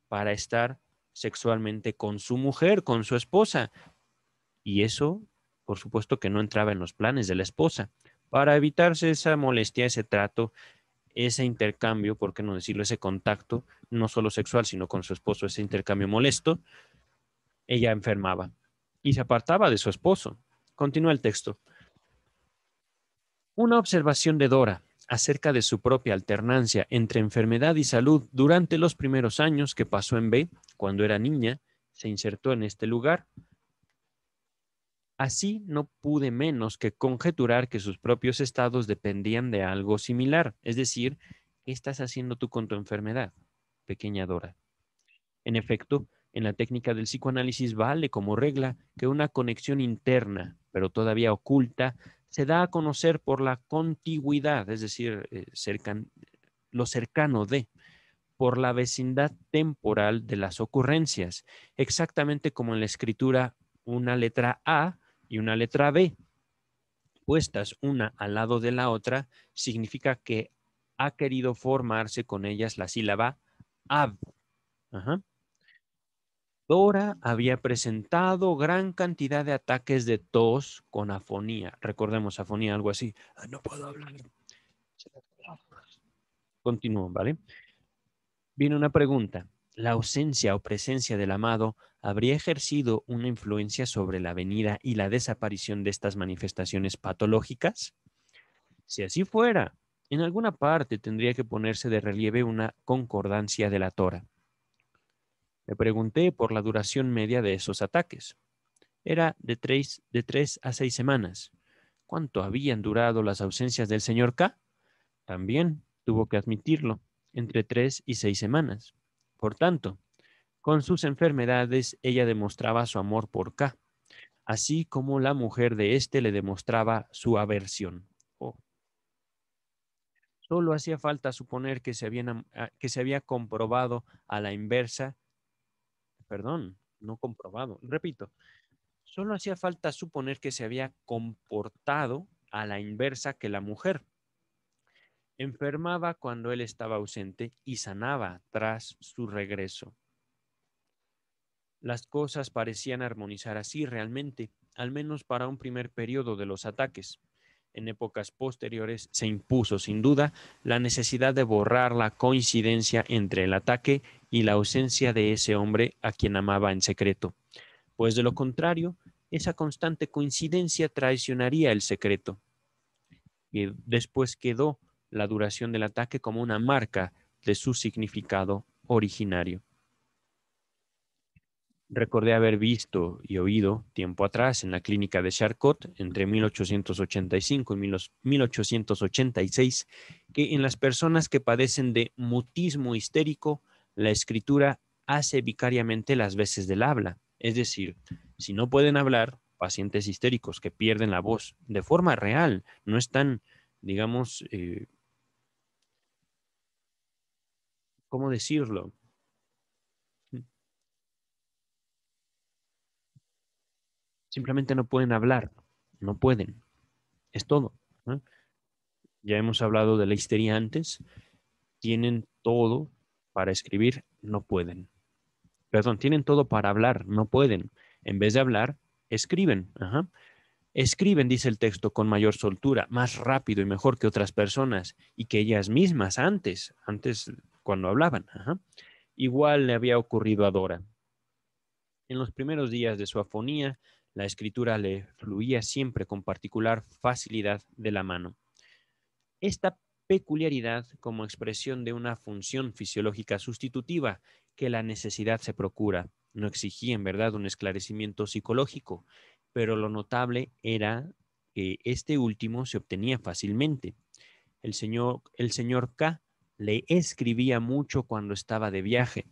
Speaker 1: para estar sexualmente con su mujer, con su esposa. Y eso, por supuesto que no entraba en los planes de la esposa. Para evitarse esa molestia, ese trato, ese intercambio, por qué no decirlo, ese contacto, no solo sexual, sino con su esposo, ese intercambio molesto, ella enfermaba y se apartaba de su esposo. Continúa el texto. Una observación de Dora acerca de su propia alternancia entre enfermedad y salud durante los primeros años que pasó en B, cuando era niña, se insertó en este lugar. Así no pude menos que conjeturar que sus propios estados dependían de algo similar, es decir, ¿qué estás haciendo tú con tu enfermedad, pequeña Dora? En efecto, en la técnica del psicoanálisis vale como regla que una conexión interna, pero todavía oculta, se da a conocer por la contigüidad, es decir, lo cercano de, por la vecindad temporal de las ocurrencias, exactamente como en la escritura una letra A y una letra B, puestas una al lado de la otra, significa que ha querido formarse con ellas la sílaba ab. Ajá. Dora había presentado gran cantidad de ataques de tos con afonía. Recordemos afonía, algo así. No puedo hablar. Continúo, ¿vale? Viene una pregunta. ¿La ausencia o presencia del amado habría ejercido una influencia sobre la venida y la desaparición de estas manifestaciones patológicas? Si así fuera, en alguna parte tendría que ponerse de relieve una concordancia de la Torah. Me pregunté por la duración media de esos ataques. Era de 3 a 6 semanas. ¿Cuánto habían durado las ausencias del señor K? También tuvo que admitirlo, entre 3 y 6 semanas. Por tanto, con sus enfermedades ella demostraba su amor por K, así como la mujer de éste le demostraba su aversión. Oh. Solo hacía falta suponer que se había comprobado a la inversa, perdón, no comprobado, repito, solo hacía falta suponer que se había comportado a la inversa que la mujer. Enfermaba cuando él estaba ausente y sanaba tras su regreso. Las cosas parecían armonizar así realmente, al menos para un primer periodo de los ataques. En épocas posteriores se impuso sin duda la necesidad de borrar la coincidencia entre el ataque y la ausencia de ese hombre a quien amaba en secreto, pues de lo contrario, esa constante coincidencia traicionaría el secreto. Y después quedó la duración del ataque como una marca de su significado originario. Recordé haber visto y oído tiempo atrás en la clínica de Charcot, entre 1885 y 1886, que en las personas que padecen de mutismo histérico, la escritura hace vicariamente las veces del habla. Es decir, si no pueden hablar, pacientes histéricos que pierden la voz de forma real, no están, digamos, ¿cómo decirlo? Simplemente no pueden hablar, no pueden, es todo, ¿no? Ya hemos hablado de la histeria antes, tienen todo para escribir, no pueden. Perdón, tienen todo para hablar, no pueden. En vez de hablar, escriben. Ajá. Escriben, dice el texto, con mayor soltura, más rápido y mejor que otras personas y que ellas mismas antes cuando hablaban. Ajá. Igual le había ocurrido a Dora. En los primeros días de su afonía, la escritura le fluía siempre con particular facilidad de la mano. Esta peculiaridad como expresión de una función fisiológica sustitutiva que la necesidad se procura. No exigía en verdad un esclarecimiento psicológico, pero lo notable era que este último se obtenía fácilmente. El señor K le escribía mucho cuando estaba de viaje,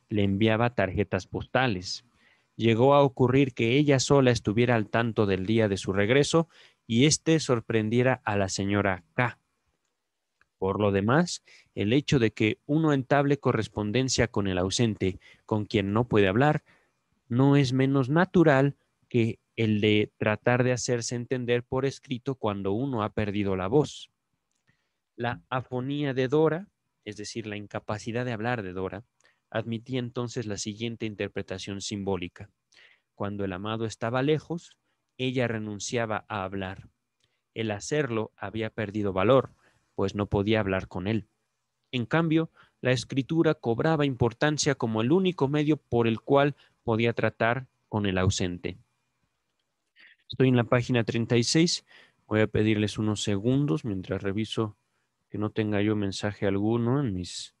Speaker 1: le enviaba tarjetas postales. Llegó a ocurrir que ella sola estuviera al tanto del día de su regreso y éste sorprendiera a la señora K. Por lo demás, el hecho de que uno entable correspondencia con el ausente, con quien no puede hablar, no es menos natural que el de tratar de hacerse entender por escrito cuando uno ha perdido la voz. La afonía de Dora, es decir, la incapacidad de hablar de Dora, admitía entonces la siguiente interpretación simbólica. Cuando el amado estaba lejos, ella renunciaba a hablar. El hacerlo había perdido valor, pues no podía hablar con él. En cambio, la escritura cobraba importancia como el único medio por el cual podía tratar con el ausente. Estoy en la página 36. Voy a pedirles unos segundos mientras reviso que no tenga yo mensaje alguno en mis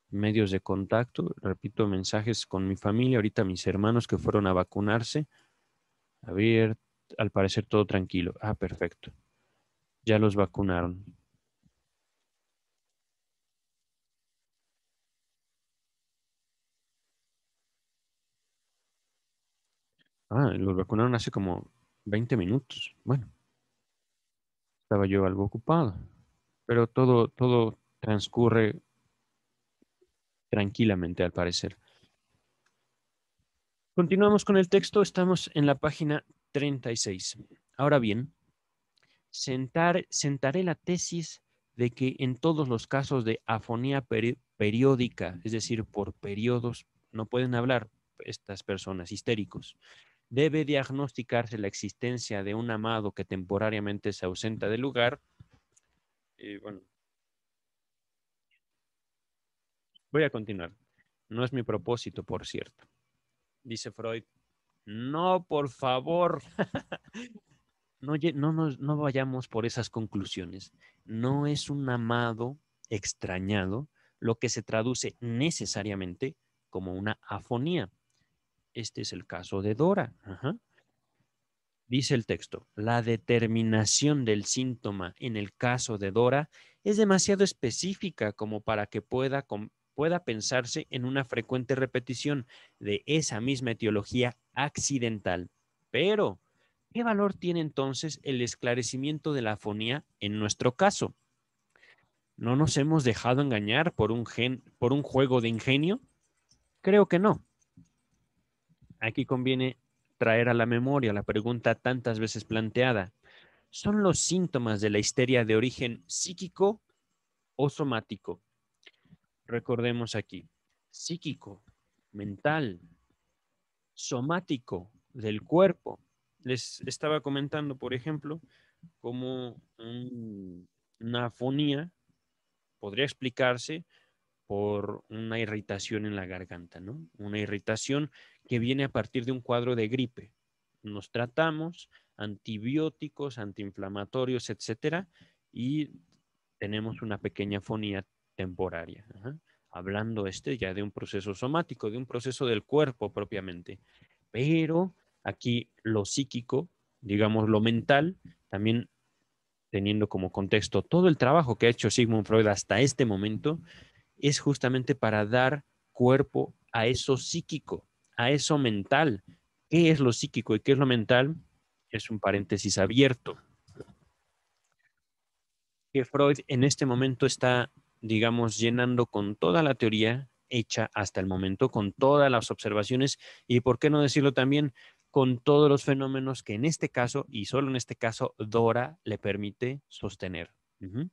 Speaker 1: medios de contacto. Repito, mensajes con mi familia, ahorita mis hermanos que fueron a vacunarse. A ver, al parecer todo tranquilo. Ah, perfecto. Ya los vacunaron. Ah, los vacunaron hace como 20 minutos. Bueno, estaba yo algo ocupado, pero todo transcurre tranquilamente al parecer. Continuamos con el texto, estamos en la página 36. Ahora bien, sentaré la tesis de que en todos los casos de afonía periódica, es decir, por periodos, no pueden hablar estas personas histéricos, debe diagnosticarse la existencia de un amado que temporariamente se ausenta del lugar. Bueno, voy a continuar. No es mi propósito, por cierto. Dice Freud, no, por favor, no vayamos por esas conclusiones. No es un amado extrañado lo que se traduce necesariamente como una afonía. Este es el caso de Dora. Ajá. Dice el texto, la determinación del síntoma en el caso de Dora es demasiado específica como para que pueda pensarse en una frecuente repetición de esa misma etiología accidental. Pero, ¿qué valor tiene entonces el esclarecimiento de la afonía en nuestro caso? ¿No nos hemos dejado engañar por por un juego de ingenio? Creo que no. Aquí conviene traer a la memoria la pregunta tantas veces planteada. ¿Son los síntomas de la histeria de origen psíquico o somático? Recordemos aquí, psíquico, mental, somático, del cuerpo. Les estaba comentando, por ejemplo, cómo una afonía podría explicarse por una irritación en la garganta, ¿no? Una irritación que viene a partir de un cuadro de gripe. Nos tratamos antibióticos, antiinflamatorios, etcétera, y tenemos una pequeña afonía temporaria. Ajá. Hablando ya de un proceso somático, de un proceso del cuerpo propiamente. Pero aquí lo psíquico, digamos lo mental, también teniendo como contexto todo el trabajo que ha hecho Sigmund Freud hasta este momento, es justamente para dar cuerpo a eso psíquico, a eso mental. ¿Qué es lo psíquico y qué es lo mental? Es un paréntesis abierto. Que Freud en este momento está, digamos, llenando con toda la teoría hecha hasta el momento, con todas las observaciones y, por qué no decirlo también, con todos los fenómenos que en este caso, y solo en este caso, Dora le permite sostener. Uh-huh.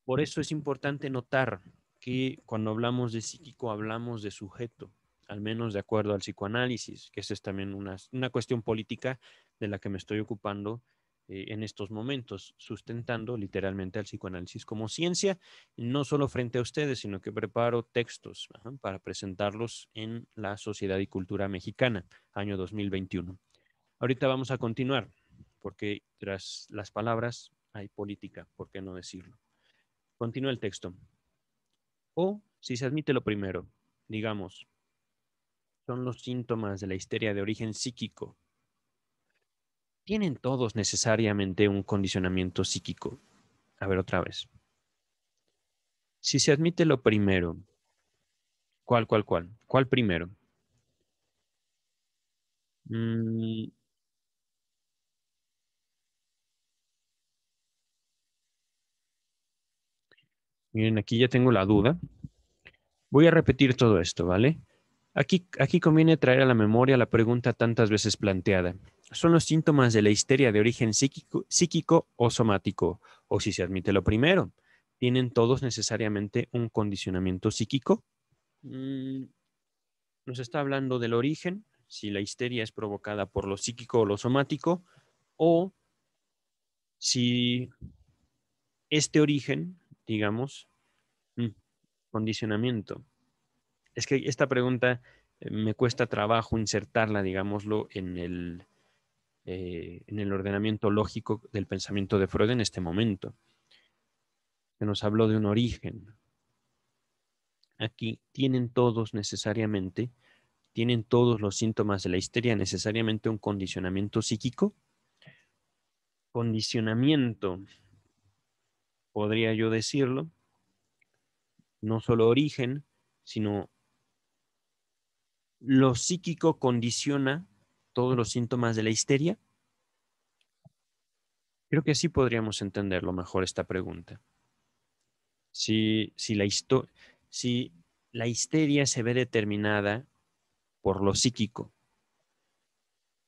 Speaker 1: Por eso es importante notar que cuando hablamos de psíquico hablamos de sujeto, al menos de acuerdo al psicoanálisis, que esa es también una cuestión política de la que me estoy ocupando en estos momentos, sustentando literalmente al psicoanálisis como ciencia, no solo frente a ustedes, sino que preparo textos para presentarlos en la Sociedad y Cultura Mexicana, año 2021. Ahorita vamos a continuar, porque tras las palabras hay política, ¿por qué no decirlo? Continúa el texto. O, si se admite lo primero, digamos, son los síntomas de la histeria de origen psíquico. ¿Tienen todos necesariamente un condicionamiento psíquico? A ver otra vez. Si se admite lo primero, ¿cuál? ¿Cuál primero? Mm, miren, aquí ya tengo la duda. Voy a repetir todo esto, ¿vale? Aquí conviene traer a la memoria la pregunta tantas veces planteada. ¿Son los síntomas de la histeria de origen psíquico o somático? O si se admite lo primero, ¿tienen todos necesariamente un condicionamiento psíquico? Mm, Nos está hablando del origen, si la histeria es provocada por lo psíquico o lo somático, o si este origen, digamos, mm, condicionamiento. Es que esta pregunta me cuesta trabajo insertarla, digámoslo, en el ordenamiento lógico del pensamiento de Freud en este momento, que nos habló de un origen. Aquí tienen todos los síntomas de la histeria necesariamente un condicionamiento psíquico. Condicionamiento, podría yo decirlo, no solo origen, sino lo psíquico condiciona todos los síntomas de la histeria. Creo que así podríamos entenderlo mejor esta pregunta. Si, si, la, si la histeria se ve determinada por lo psíquico,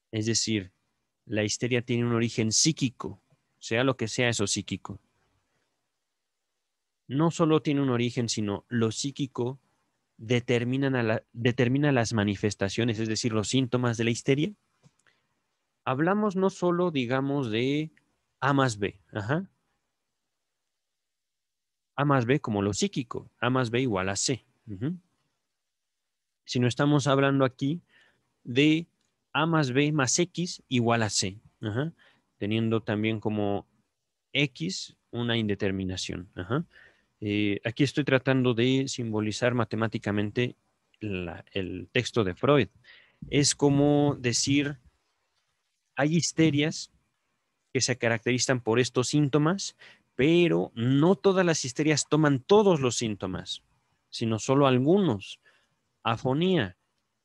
Speaker 1: es decir, la histeria tiene un origen psíquico, sea lo que sea eso psíquico. No solo tiene un origen, sino lo psíquico determina las manifestaciones, es decir, los síntomas de la histeria. Hablamos no solo, digamos, de A más B, A más B como lo psíquico, A más B igual a C. Sino estamos hablando aquí de A más B más X igual a C, teniendo también como X una indeterminación. Aquí estoy tratando de simbolizar matemáticamente el texto de Freud. Es como decir, hay histerias que se caracterizan por estos síntomas, pero no todas las histerias toman todos los síntomas, sino solo algunos. Afonía,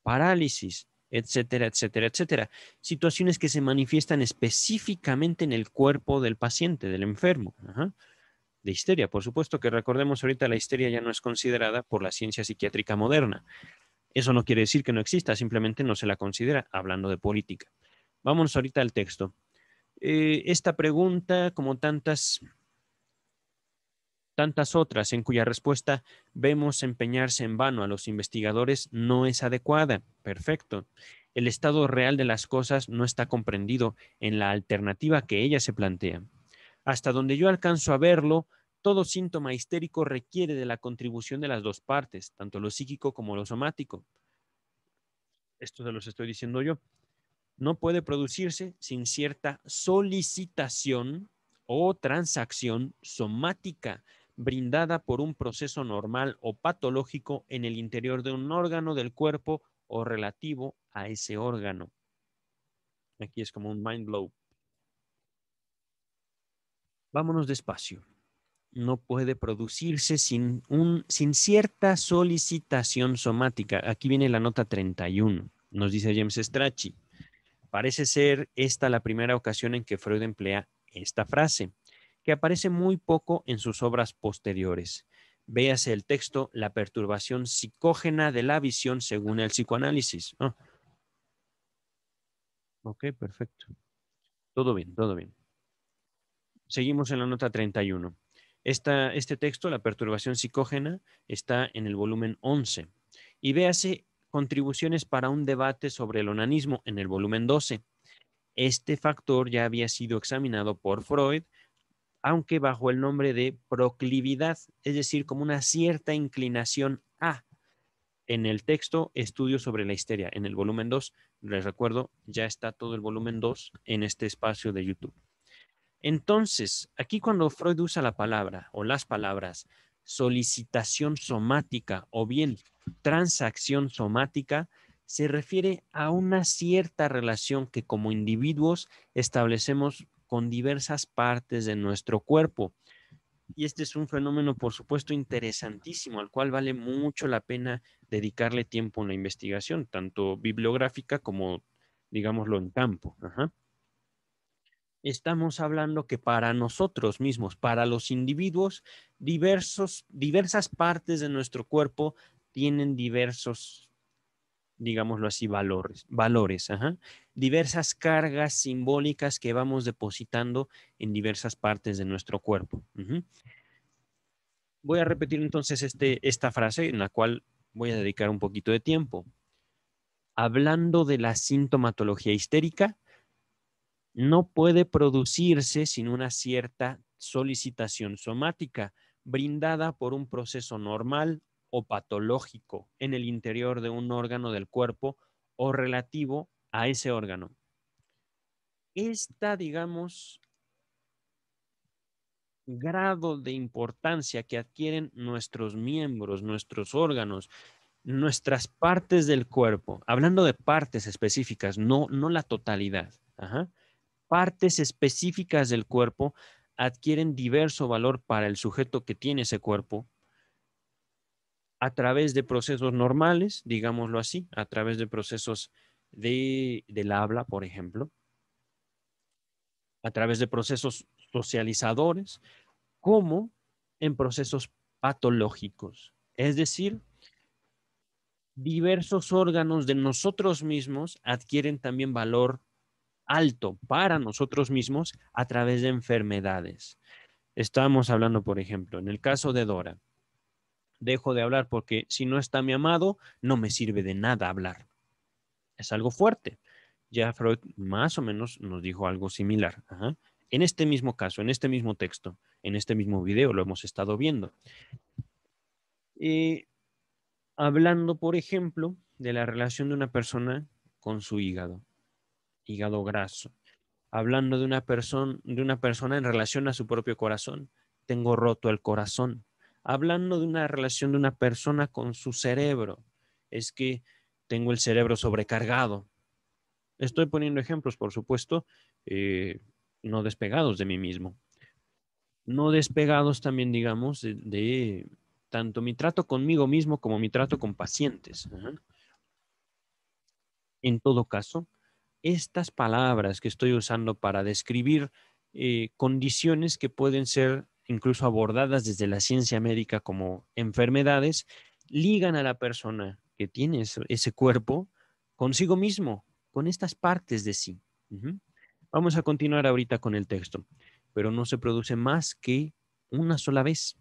Speaker 1: parálisis, etcétera, etcétera, etcétera. Situaciones que se manifiestan específicamente en el cuerpo del paciente, del enfermo. de histeria. Por supuesto que recordemos ahorita la histeria ya no es considerada por la ciencia psiquiátrica moderna. Eso no quiere decir que no exista, simplemente no se la considera, hablando de política. Vámonos ahorita al texto. Esta pregunta, como tantas otras en cuya respuesta vemos empeñarse en vano a los investigadores, no es adecuada. Perfecto. El estado real de las cosas no está comprendido en la alternativa que ella se plantea. Hasta donde yo alcanzo a verlo, todo síntoma histérico requiere de la contribución de las dos partes, tanto lo psíquico como lo somático. Esto se los estoy diciendo yo. No puede producirse sin cierta solicitación o transacción somática brindada por un proceso normal o patológico en el interior de un órgano del cuerpo o relativo a ese órgano. Aquí es como un mind blow. Vámonos despacio. No puede producirse sin cierta solicitación somática. Aquí viene la nota 31. Nos dice James Strachey. Parece ser esta la primera ocasión en que Freud emplea esta frase, que aparece muy poco en sus obras posteriores. Véase el texto La perturbación psicógena de la visión según el psicoanálisis. Oh, ok, perfecto. Todo bien, todo bien. Seguimos en la nota 31. Este texto, La perturbación psicógena, está en el volumen 11. Y véase Contribuciones para un debate sobre el onanismo en el volumen 12. Este factor ya había sido examinado por Freud, aunque bajo el nombre de proclividad, es decir, como una cierta inclinación a. En el texto Estudios sobre la histeria, en el volumen 2, les recuerdo, ya está todo el volumen 2 en este espacio de YouTube. Entonces, aquí cuando Freud usa la palabra o las palabras solicitación somática o bien transacción somática, se refiere a una cierta relación que como individuos establecemos con diversas partes de nuestro cuerpo. Y este es un fenómeno, por supuesto, interesantísimo, al cual vale mucho la pena dedicarle tiempo en la investigación, tanto bibliográfica como, digámoslo, en campo. Ajá. Estamos hablando que para nosotros mismos, para los individuos, diversas partes de nuestro cuerpo tienen diversos, digámoslo así, valores, ajá. Diversas cargas simbólicas que vamos depositando en diversas partes de nuestro cuerpo. Ujú. Voy a repetir entonces esta frase en la cual voy a dedicar un poquito de tiempo. Hablando de la sintomatología histérica, no puede producirse sin una cierta solicitación somática brindada por un proceso normal o patológico en el interior de un órgano del cuerpo o relativo a ese órgano. Esta, digamos, grado de importancia que adquieren nuestros miembros, nuestros órganos, nuestras partes del cuerpo, hablando de partes específicas, no la totalidad, ajá, partes específicas del cuerpo adquieren diverso valor para el sujeto que tiene ese cuerpo a través de procesos normales, digámoslo así, a través de procesos del habla, por ejemplo, a través de procesos socializadores, como en procesos patológicos. Es decir, diversos órganos de nosotros mismos adquieren también valor alto para nosotros mismos a través de enfermedades. Estamos hablando, por ejemplo, en el caso de Dora. Dejo de hablar porque si no está mi amado, no me sirve de nada hablar. Es algo fuerte. Ya Freud más o menos nos dijo algo similar. Ajá. En este mismo caso, en este mismo texto, en este mismo video lo hemos estado viendo. Hablando, por ejemplo, de la relación de una persona con su hígado graso. Hablando de una persona en relación a su propio corazón. Tengo roto el corazón. Hablando de una relación de una persona con su cerebro. Es que tengo el cerebro sobrecargado. Estoy poniendo ejemplos, por supuesto, no despegados de mí mismo. No despegados también, digamos, de tanto mi trato conmigo mismo como mi trato con pacientes. Ajá. En todo caso, estas palabras que estoy usando para describir condiciones que pueden ser incluso abordadas desde la ciencia médica como enfermedades, ligan a la persona que tiene ese cuerpo consigo mismo, con estas partes de sí. Ujú. Vamos a continuar ahorita con el texto, pero no se produce más que una sola vez.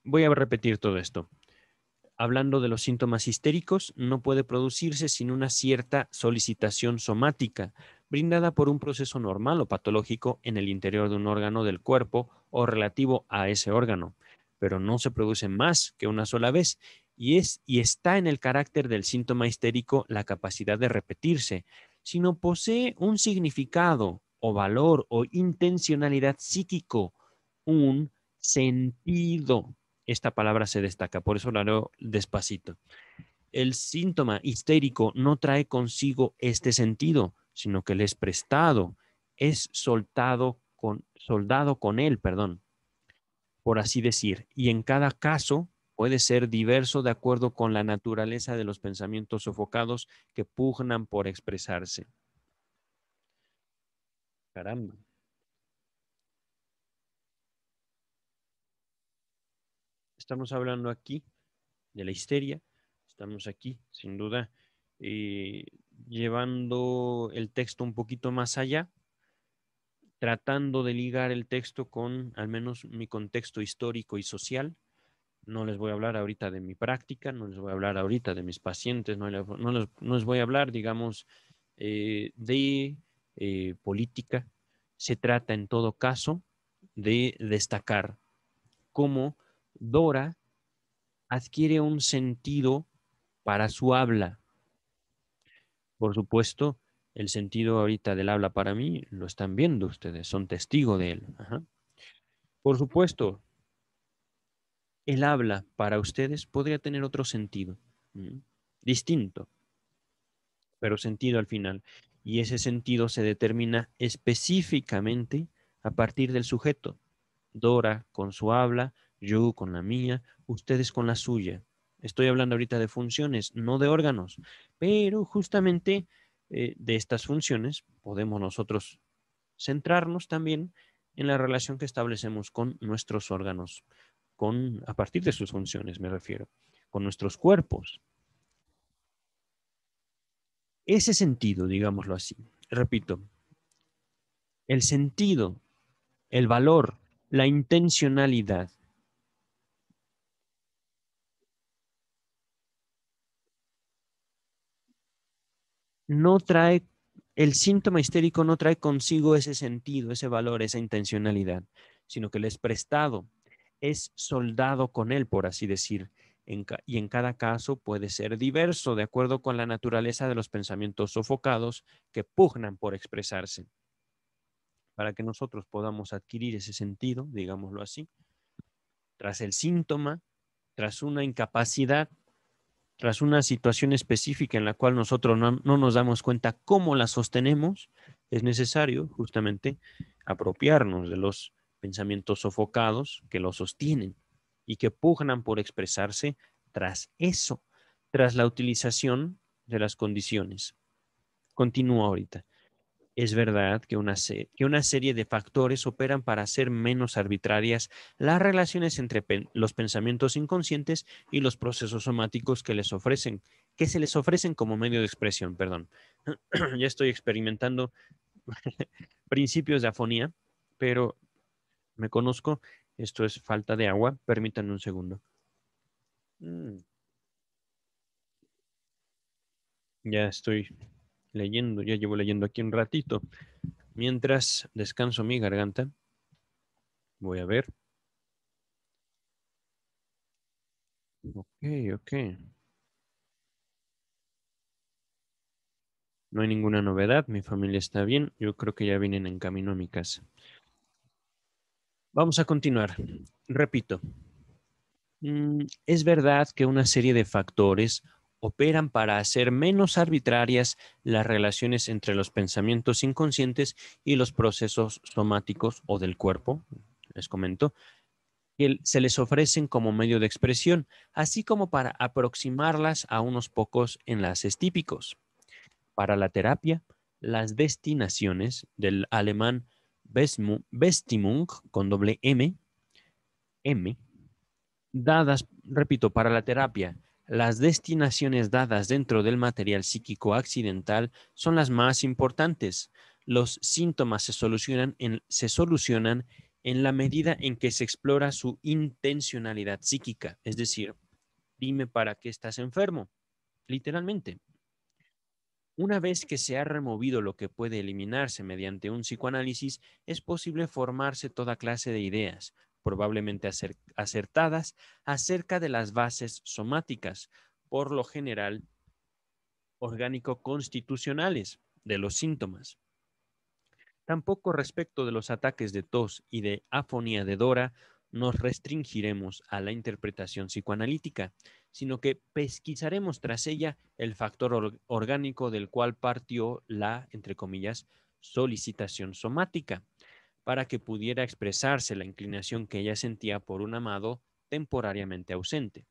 Speaker 1: Voy a repetir todo esto. Hablando de los síntomas histéricos, no puede producirse sin una cierta solicitación somática, brindada por un proceso normal o patológico en el interior de un órgano del cuerpo o relativo a ese órgano, pero no se produce más que una sola vez y está en el carácter del síntoma histérico la capacidad de repetirse, sino posee un significado o valor o intencionalidad psíquico, un sentido. Esta palabra se destaca, por eso la leo despacito. El síntoma histérico no trae consigo este sentido, sino que le es prestado, es soldado con él, perdón, por así decir, y en cada caso puede ser diverso de acuerdo con la naturaleza de los pensamientos sofocados que pugnan por expresarse. Caramba. Estamos hablando aquí de la histeria, estamos aquí, sin duda, eh, llevando el texto un poquito más allá, tratando de ligar el texto con al menos mi contexto histórico y social. No les voy a hablar ahorita de mi práctica, no les voy a hablar ahorita de mis pacientes, no les voy a hablar, digamos, de política. Se trata en todo caso de destacar cómo Dora adquiere un sentido para su habla. Por supuesto, el sentido ahorita del habla para mí lo están viendo ustedes, son testigos de él. Ajá. Por supuesto, el habla para ustedes podría tener otro sentido, distinto, pero sentido al final. Y ese sentido se determina específicamente a partir del sujeto. Dora con su habla, yo con la mía, ustedes con la suya. Estoy hablando ahorita de funciones, no de órganos, pero justamente de estas funciones podemos nosotros centrarnos también en la relación que establecemos con nuestros órganos, a partir de sus funciones me refiero, con nuestros cuerpos. Ese sentido, digámoslo así, repito, el sentido, el valor, la intencionalidad no trae, el síntoma histérico no trae consigo ese sentido, ese valor, esa intencionalidad, sino que le es prestado, es soldado con él, por así decir, y en cada caso puede ser diverso de acuerdo con la naturaleza de los pensamientos sofocados que pugnan por expresarse. Para que nosotros podamos adquirir ese sentido, digámoslo así, tras el síntoma, tras una incapacidad, tras una situación específica en la cual nosotros no nos damos cuenta cómo la sostenemos, es necesario justamente apropiarnos de los pensamientos sofocados que lo sostienen y que pugnan por expresarse tras eso, tras la utilización de las condiciones. Continúo ahorita. Es verdad que que una serie de factores operan para hacer menos arbitrarias las relaciones entre los pensamientos inconscientes y los procesos somáticos que se les ofrecen como medio de expresión, perdón. Ya estoy experimentando principios de afonía, pero me conozco, esto es falta de agua, permítanme un segundo. Mm, Ya estoy leyendo, ya llevo leyendo aquí un ratito. Mientras descanso mi garganta, voy a ver. Ok, ok. No hay ninguna novedad, mi familia está bien, yo creo que ya vienen en camino a mi casa. Vamos a continuar. Repito, es verdad que una serie de factores operan para hacer menos arbitrarias las relaciones entre los pensamientos inconscientes y los procesos somáticos o del cuerpo, les comento, que se les ofrecen como medio de expresión, así como para aproximarlas a unos pocos enlaces típicos. Para la terapia, las destinaciones del alemán Bestimmung, con doble M, dadas, repito, para la terapia, las destinaciones dadas dentro del material psíquico accidental son las más importantes. Los síntomas se solucionan en la medida en que se explora su intencionalidad psíquica, es decir, dime para qué estás enfermo, literalmente. Una vez que se ha removido lo que puede eliminarse mediante un psicoanálisis, es posible formarse toda clase de ideas, probablemente acertadas, acerca de las bases somáticas, por lo general orgánico-constitucionales, de los síntomas. Tampoco respecto de los ataques de tos y de afonía de Dora nos restringiremos a la interpretación psicoanalítica, sino que pesquisaremos tras ella el factor orgánico del cual partió la, entre comillas, solicitación somática, para que pudiera expresarse la inclinación que ella sentía por un amado temporariamente ausente.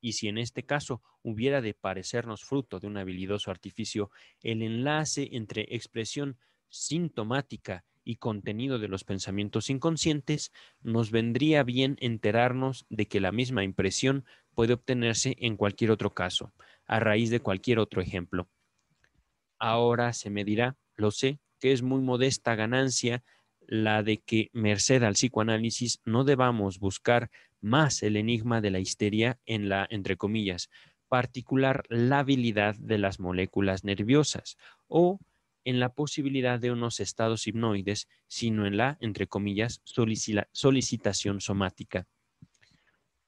Speaker 1: Y si en este caso hubiera de parecernos fruto de un habilidoso artificio el enlace entre expresión sintomática y contenido de los pensamientos inconscientes, nos vendría bien enterarnos de que la misma impresión puede obtenerse en cualquier otro caso, a raíz de cualquier otro ejemplo. Ahora se me dirá, lo sé, que es muy modesta ganancia la de que, merced al psicoanálisis, no debamos buscar más el enigma de la histeria en la, entre comillas, particular labilidad de las moléculas nerviosas o en la posibilidad de unos estados hipnoides, sino en la, entre comillas, solicitación somática.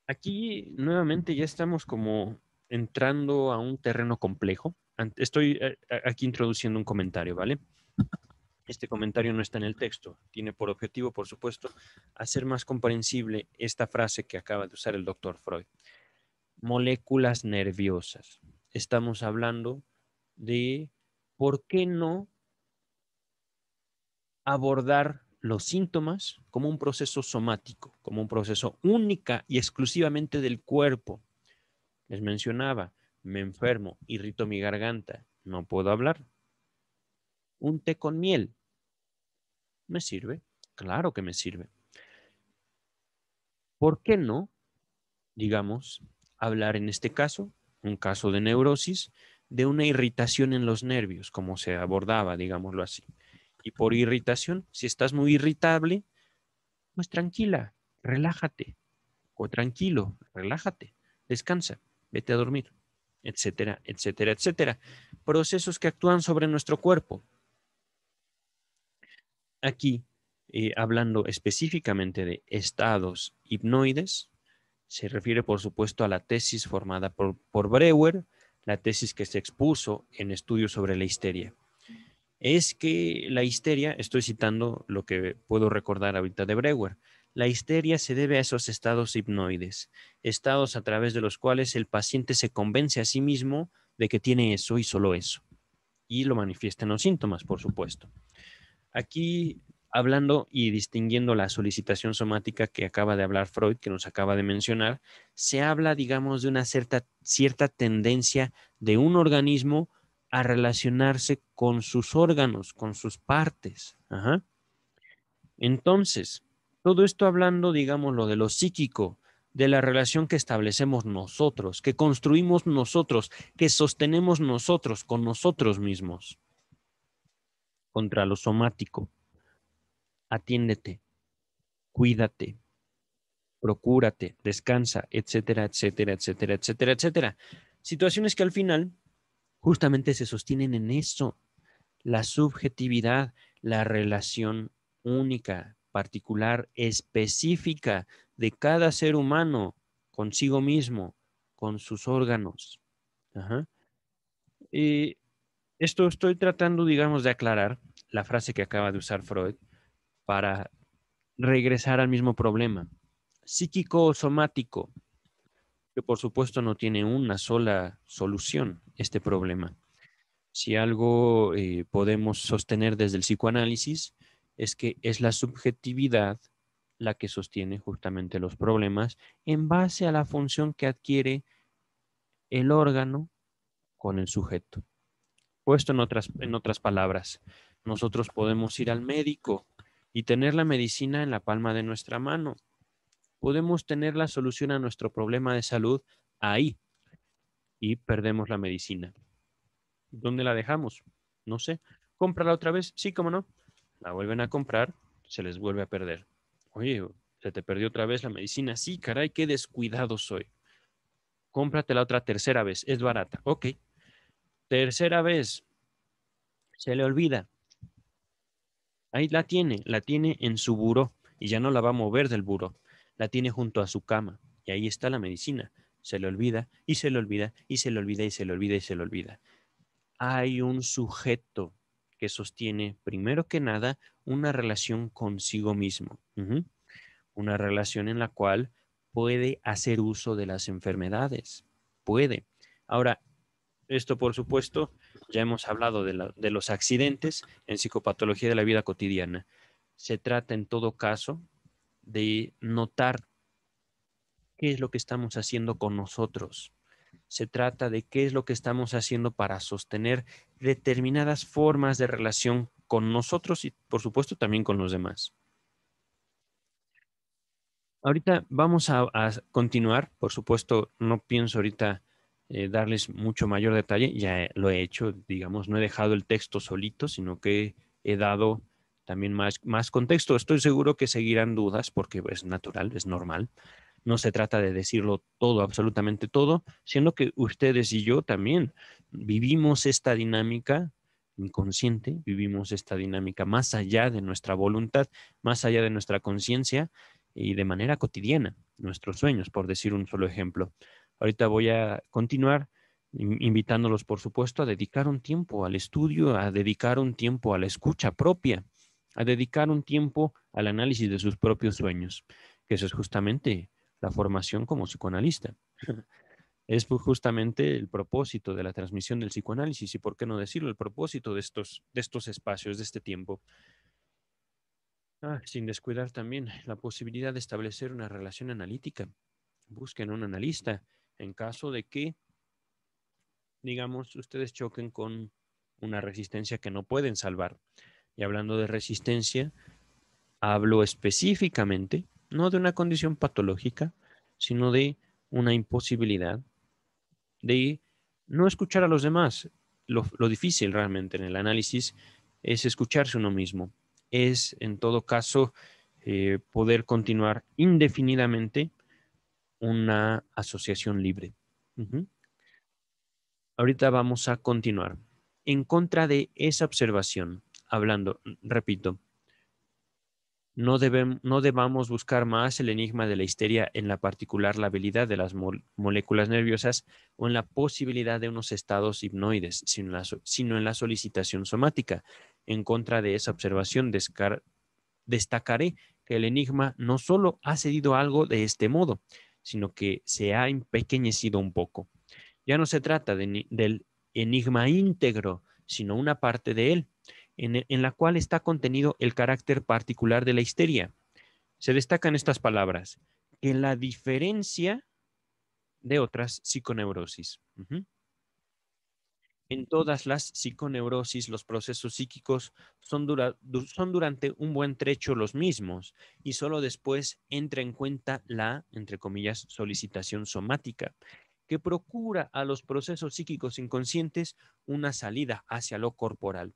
Speaker 1: Aquí nuevamente ya estamos como entrando a un terreno complejo. Estoy aquí introduciendo un comentario, ¿vale? Este comentario no está en el texto. Tiene por objetivo, por supuesto, hacer más comprensible esta frase que acaba de usar el doctor Freud. Moléculas nerviosas. Estamos hablando de por qué no abordar los síntomas como un proceso somático, como un proceso única y exclusivamente del cuerpo. Les mencionaba, me enfermo, irrito mi garganta, no puedo hablar. Un té con miel, ¿me sirve? Claro que me sirve. ¿Por qué no, digamos, hablar en este caso, un caso de neurosis, de una irritación en los nervios, como se abordaba, digámoslo así? Y por irritación, si estás muy irritable, pues tranquila, relájate, o tranquilo, relájate, descansa, vete a dormir, etcétera, etcétera, etcétera. Procesos que actúan sobre nuestro cuerpo. Aquí, hablando específicamente de estados hipnoides, se refiere, por supuesto, a la tesis formada por Breuer, la tesis que se expuso en estudios sobre la histeria. Es que la histeria, estoy citando lo que puedo recordar ahorita de Breuer, la histeria se debe a esos estados hipnoides, estados a través de los cuales el paciente se convence a sí mismo de que tiene eso y solo eso, y lo manifiesta en los síntomas, por supuesto. Aquí, hablando y distinguiendo la solicitación somática que acaba de hablar Freud, que nos acaba de mencionar, se habla, digamos, de una cierta tendencia de un organismo a relacionarse con sus órganos, con sus partes. Ajá. Entonces, todo esto hablando, digamos, lo de lo psíquico, de la relación que establecemos nosotros, que construimos nosotros, que sostenemos nosotros con nosotros mismos, contra lo somático. Atiéndete, cuídate, procúrate, descansa, etcétera, etcétera, etcétera, etcétera, etcétera. Situaciones que al final justamente se sostienen en eso, la subjetividad, la relación única, particular, específica de cada ser humano consigo mismo, con sus órganos. Ajá. Y esto estoy tratando, digamos, de aclarar la frase que acaba de usar Freud para regresar al mismo problema. Psíquico o somático, que por supuesto no tiene una sola solución este problema. Si algo podemos sostener desde el psicoanálisis es que es la subjetividad la que sostiene justamente los problemas en base a la función que adquiere el órgano con el sujeto. Puesto en otras palabras, nosotros podemos ir al médico y tener la medicina en la palma de nuestra mano. Podemos tener la solución a nuestro problema de salud ahí y perdemos la medicina. ¿Dónde la dejamos? No sé. ¿Cómprala otra vez? Sí, cómo no. La vuelven a comprar, se les vuelve a perder. Oye, se te perdió otra vez la medicina. Sí, caray, qué descuidado soy. Cómpratela otra tercera vez, es barata. Ok. Tercera vez, se le olvida. Ahí la tiene en su buró y ya no la va a mover del buró. La tiene junto a su cama y ahí está la medicina. Se le olvida y se le olvida y se le olvida y se le olvida y se le olvida. Hay un sujeto que sostiene, primero que nada, una relación consigo mismo. Una relación en la cual puede hacer uso de las enfermedades. Puede. Ahora, esto, por supuesto, ya hemos hablado de los accidentes en psicopatología de la vida cotidiana. Se trata, en todo caso, de notar qué es lo que estamos haciendo con nosotros. Se trata de qué es lo que estamos haciendo para sostener determinadas formas de relación con nosotros y, por supuesto, también con los demás. Ahorita vamos a continuar. Por supuesto, no pienso ahorita darles mucho mayor detalle. Ya lo he hecho, digamos, no he dejado el texto solito, sino que he dado también más contexto. Estoy seguro que seguirán dudas porque es natural, es normal. No se trata de decirlo todo, absolutamente todo, sino que ustedes y yo también vivimos esta dinámica inconsciente, vivimos esta dinámica más allá de nuestra voluntad, más allá de nuestra conciencia y de manera cotidiana, nuestros sueños, por decir un solo ejemplo. Ahorita voy a continuar invitándolos, por supuesto, a dedicar un tiempo al estudio, a dedicar un tiempo a la escucha propia, a dedicar un tiempo al análisis de sus propios sueños, que eso es justamente la formación como psicoanalista. Es justamente el propósito de la transmisión del psicoanálisis y, por qué no decirlo, el propósito de estos espacios, de este tiempo. Sin descuidar también la posibilidad de establecer una relación analítica. Busquen un analista en caso de que, digamos, ustedes choquen con una resistencia que no pueden salvar. Y hablando de resistencia, hablo específicamente, no de una condición patológica, sino de una imposibilidad de no escuchar a los demás. Lo difícil realmente en el análisis es escucharse uno mismo. Es, en todo caso, poder continuar indefinidamente una asociación libre. Ujú. Ahorita vamos a continuar. En contra de esa observación, hablando, repito, no debamos buscar más el enigma de la histeria en la particular labilidad de las moléculas nerviosas o en la posibilidad de unos estados hipnoides, sino en la solicitación somática. En contra de esa observación, destacaré que el enigma no solo ha cedido algo de este modo, sino que se ha empequeñecido un poco. Ya no se trata del enigma íntegro, sino una parte de él, en la cual está contenido el carácter particular de la histeria. Se destacan estas palabras, que la diferencia de otras psiconeurosis. En todas las psiconeurosis, los procesos psíquicos son durante un buen trecho los mismos y solo después entra en cuenta la, entre comillas, solicitación somática, que procura a los procesos psíquicos inconscientes una salida hacia lo corporal.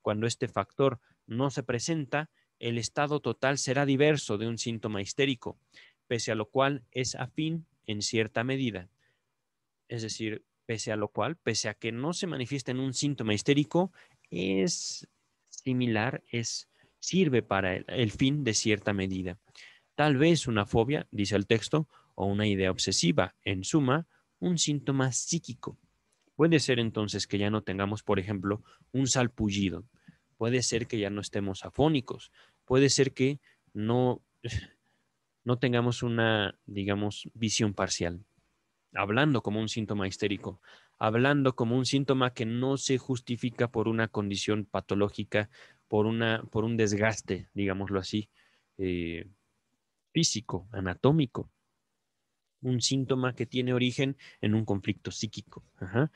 Speaker 1: Cuando este factor no se presenta, el estado total será diverso de un síntoma histérico, pese a lo cual es afín en cierta medida. Es decir, pese a lo cual, pese a que no se manifiesta en un síntoma histérico, es similar, sirve para el fin de cierta medida. Tal vez una fobia, dice el texto, o una idea obsesiva, en suma, un síntoma psíquico. Puede ser entonces que ya no tengamos, por ejemplo, un salpullido. Puede ser que ya no estemos afónicos. Puede ser que no, no tengamos una, digamos, visión parcial, hablando como un síntoma histérico, hablando como un síntoma que no se justifica por una condición patológica, por un desgaste, digámoslo así, eh, físico, anatómico, un síntoma que tiene origen en un conflicto psíquico. Ajá.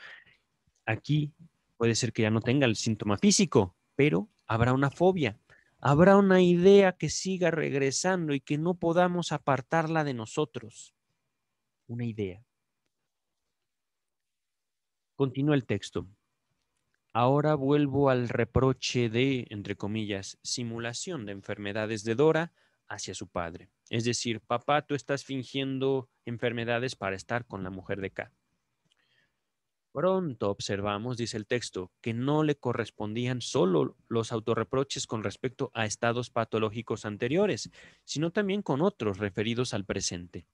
Speaker 1: Aquí puede ser que ya no tenga el síntoma físico, pero habrá una fobia, Habrá una idea que siga regresando y que no podamos apartarla de nosotros. Una idea. Continúa el texto. Ahora vuelvo al reproche de, entre comillas, simulación de enfermedades de Dora hacia su padre. Es decir, papá, tú estás fingiendo enfermedades para estar con la mujer de K. Pronto observamos, dice el texto, que no le correspondían solo los autorreproches con respecto a estados patológicos anteriores, sino también con otros referidos al presente.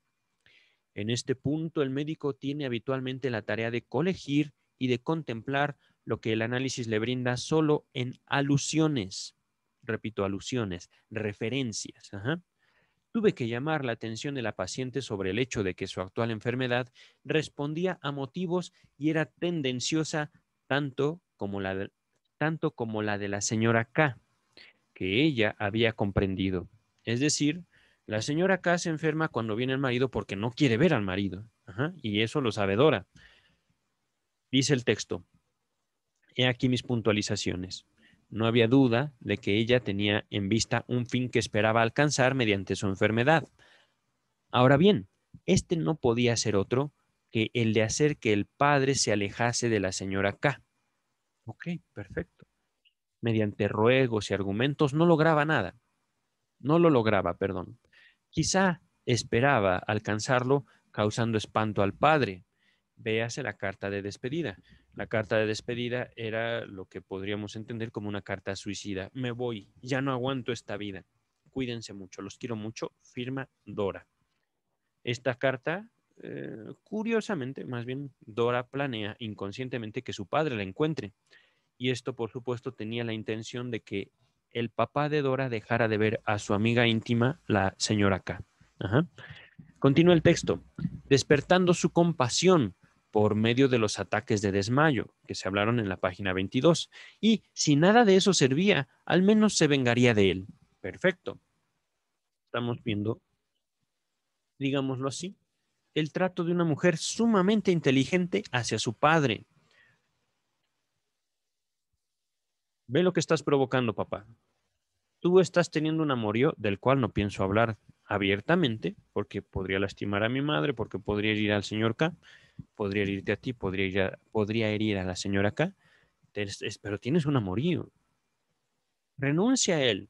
Speaker 1: En este punto, el médico tiene habitualmente la tarea de colegir y de contemplar lo que el análisis le brinda solo en alusiones. Repito, alusiones, referencias. Ajá. Tuve que llamar la atención de la paciente sobre el hecho de que su actual enfermedad respondía a motivos y era tendenciosa tanto como la de la señora K, que ella había comprendido. Es decir, la señora K se enferma cuando viene el marido porque no quiere ver al marido. Ajá, y eso lo sabe Dora. Dice el texto. He aquí mis puntualizaciones. No había duda de que ella tenía en vista un fin que esperaba alcanzar mediante su enfermedad. Ahora bien, este no podía ser otro que el de hacer que el padre se alejase de la señora K. Ok, perfecto. Mediante ruegos y argumentos no lograba nada. No lo lograba, perdón. Quizá esperaba alcanzarlo causando espanto al padre. Véase la carta de despedida. La carta de despedida era lo que podríamos entender como una carta suicida. Me voy, ya no aguanto esta vida. Cuídense mucho, los quiero mucho. Firma Dora. Esta carta, curiosamente, más bien Dora planea inconscientemente que su padre la encuentre. Y esto, por supuesto, tenía la intención de que el papá de Dora dejara de ver a su amiga íntima, la señora K. Ajá. Continúa el texto. Despertando su compasión por medio de los ataques de desmayo que se hablaron en la página 22. Y si nada de eso servía, al menos se vengaría de él. Perfecto. Estamos viendo, digámoslo así, el trato de una mujer sumamente inteligente hacia su padre. Ve lo que estás provocando, papá. Tú estás teniendo un amorío del cual no pienso hablar abiertamente, porque podría lastimar a mi madre, porque podría herir al señor K, podría herirte a ti, podría herir a la señora K, pero tienes un amorío. Renuncia a él.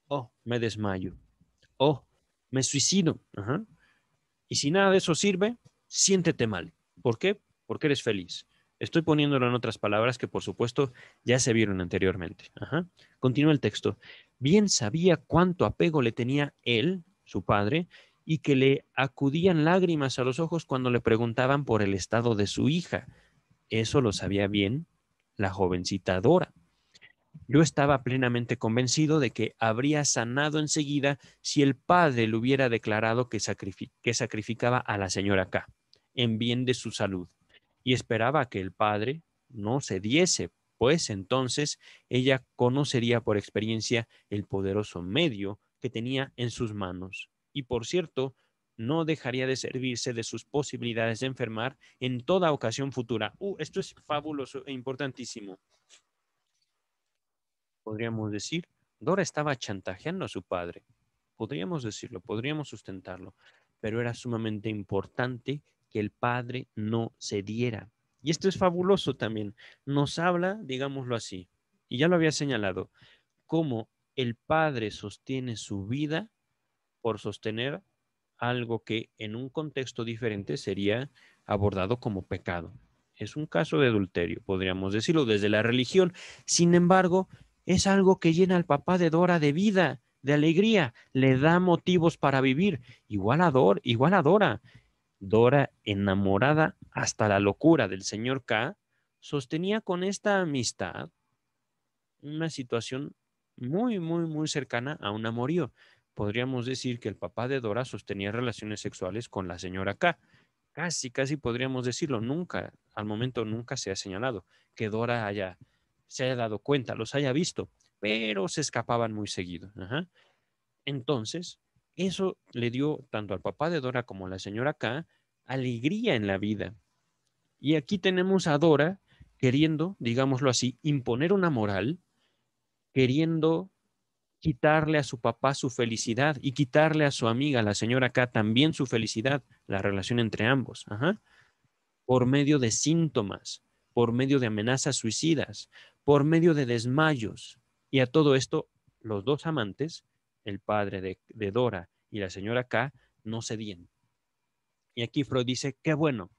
Speaker 1: Oh, me desmayo. Oh, me suicido. Ajá. Y si nada de eso sirve, siéntete mal. ¿Por qué? Porque eres feliz. Estoy poniéndolo en otras palabras que por supuesto ya se vieron anteriormente. Ajá. Continúa el texto. Bien sabía cuánto apego le tenía él, su padre, y que le acudían lágrimas a los ojos cuando le preguntaban por el estado de su hija. Eso lo sabía bien la jovencita Dora. Yo estaba plenamente convencido de que habría sanado enseguida si el padre le hubiera declarado que sacrificaba a la señora K en bien de su salud, y esperaba que el padre no cediese, pues entonces ella conocería por experiencia el poderoso medio que tenía en sus manos. Y por cierto, no dejaría de servirse de sus posibilidades de enfermar en toda ocasión futura. Esto es fabuloso e importantísimo. Podríamos decir, Dora estaba chantajeando a su padre. Podríamos decirlo, podríamos sustentarlo, pero era sumamente importante que el padre no cediera. Y esto es fabuloso también. Nos habla, digámoslo así, y ya lo había señalado, cómo el padre sostiene su vida por sostener algo que en un contexto diferente sería abordado como pecado. Es un caso de adulterio, podríamos decirlo, desde la religión. Sin embargo, es algo que llena al papá de Dora de vida, de alegría, le da motivos para vivir. Igual a Dora. Dora, enamorada hasta la locura del señor K, sostenía con esta amistad una situación muy, muy, muy cercana a un amorío. Podríamos decir que el papá de Dora sostenía relaciones sexuales con la señora K. Casi, casi podríamos decirlo. Nunca, al momento nunca se ha señalado que Dora se haya dado cuenta, los haya visto, pero se escapaban muy seguido. Ajá. Entonces, eso le dio tanto al papá de Dora como a la señora K alegría en la vida. Y aquí tenemos a Dora queriendo, digámoslo así, imponer una moral, queriendo quitarle a su papá su felicidad y quitarle a su amiga, la señora K, también su felicidad, la relación entre ambos, por medio de síntomas, por medio de amenazas suicidas, por medio de desmayos. Y a todo esto, los dos amantes, el padre de Dora y la señora K, no cedían. Y aquí Freud dice, qué bueno.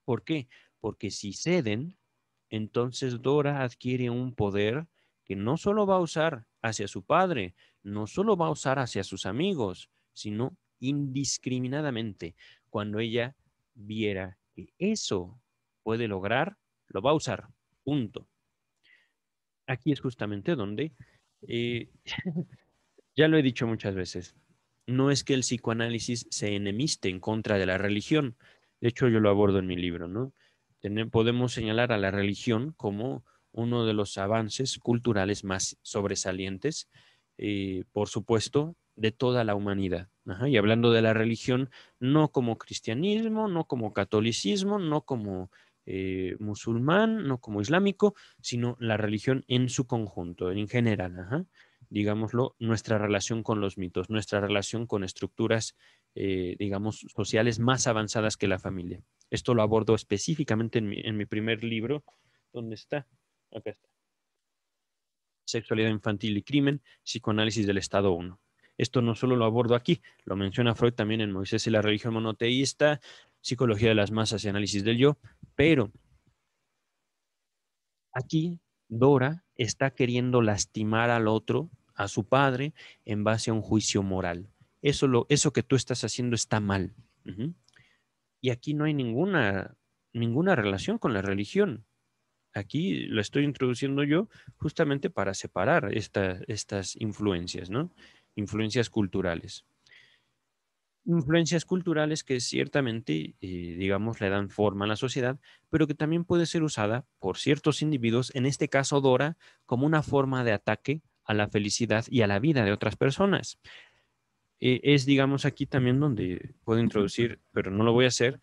Speaker 1: ¿Por qué? Porque si ceden, entonces Dora adquiere un poder que no solo va a usar hacia su padre, no solo va a usar hacia sus amigos, sino indiscriminadamente. Cuando ella viera que eso puede lograr, lo va a usar. Punto. Aquí es justamente donde, eh, ya lo he dicho muchas veces, no es que el psicoanálisis se enemiste en contra de la religión. De hecho, yo lo abordo en mi libro, ¿no? Podemos señalar a la religión como uno de los avances culturales más sobresalientes, por supuesto, de toda la humanidad. Ajá. Y hablando de la religión, no como cristianismo, no como catolicismo, no como musulmán, no como islámico, sino la religión en su conjunto, en general. Ajá, digámoslo, nuestra relación con los mitos, nuestra relación con estructuras, digamos, sociales más avanzadas que la familia. Esto lo abordo específicamente en mi primer libro. ¿Dónde está? Acá está. Sexualidad infantil y crimen, psicoanálisis del Estado 1. Esto no solo lo abordo aquí, lo menciona Freud también en Moisés y la religión monoteísta, psicología de las masas y análisis del yo, pero aquí Dora está queriendo lastimar al otro, a su padre, en base a un juicio moral. Eso que tú estás haciendo está mal. Ujú. Y aquí no hay ninguna relación con la religión. Aquí lo estoy introduciendo yo justamente para separar estas influencias, ¿no? Influencias culturales. Influencias culturales que ciertamente, digamos, le dan forma a la sociedad, pero que también puede ser usada por ciertos individuos, en este caso Dora, como una forma de ataque a la felicidad y a la vida de otras personas. Es, digamos, aquí también donde puedo introducir, pero no lo voy a hacer,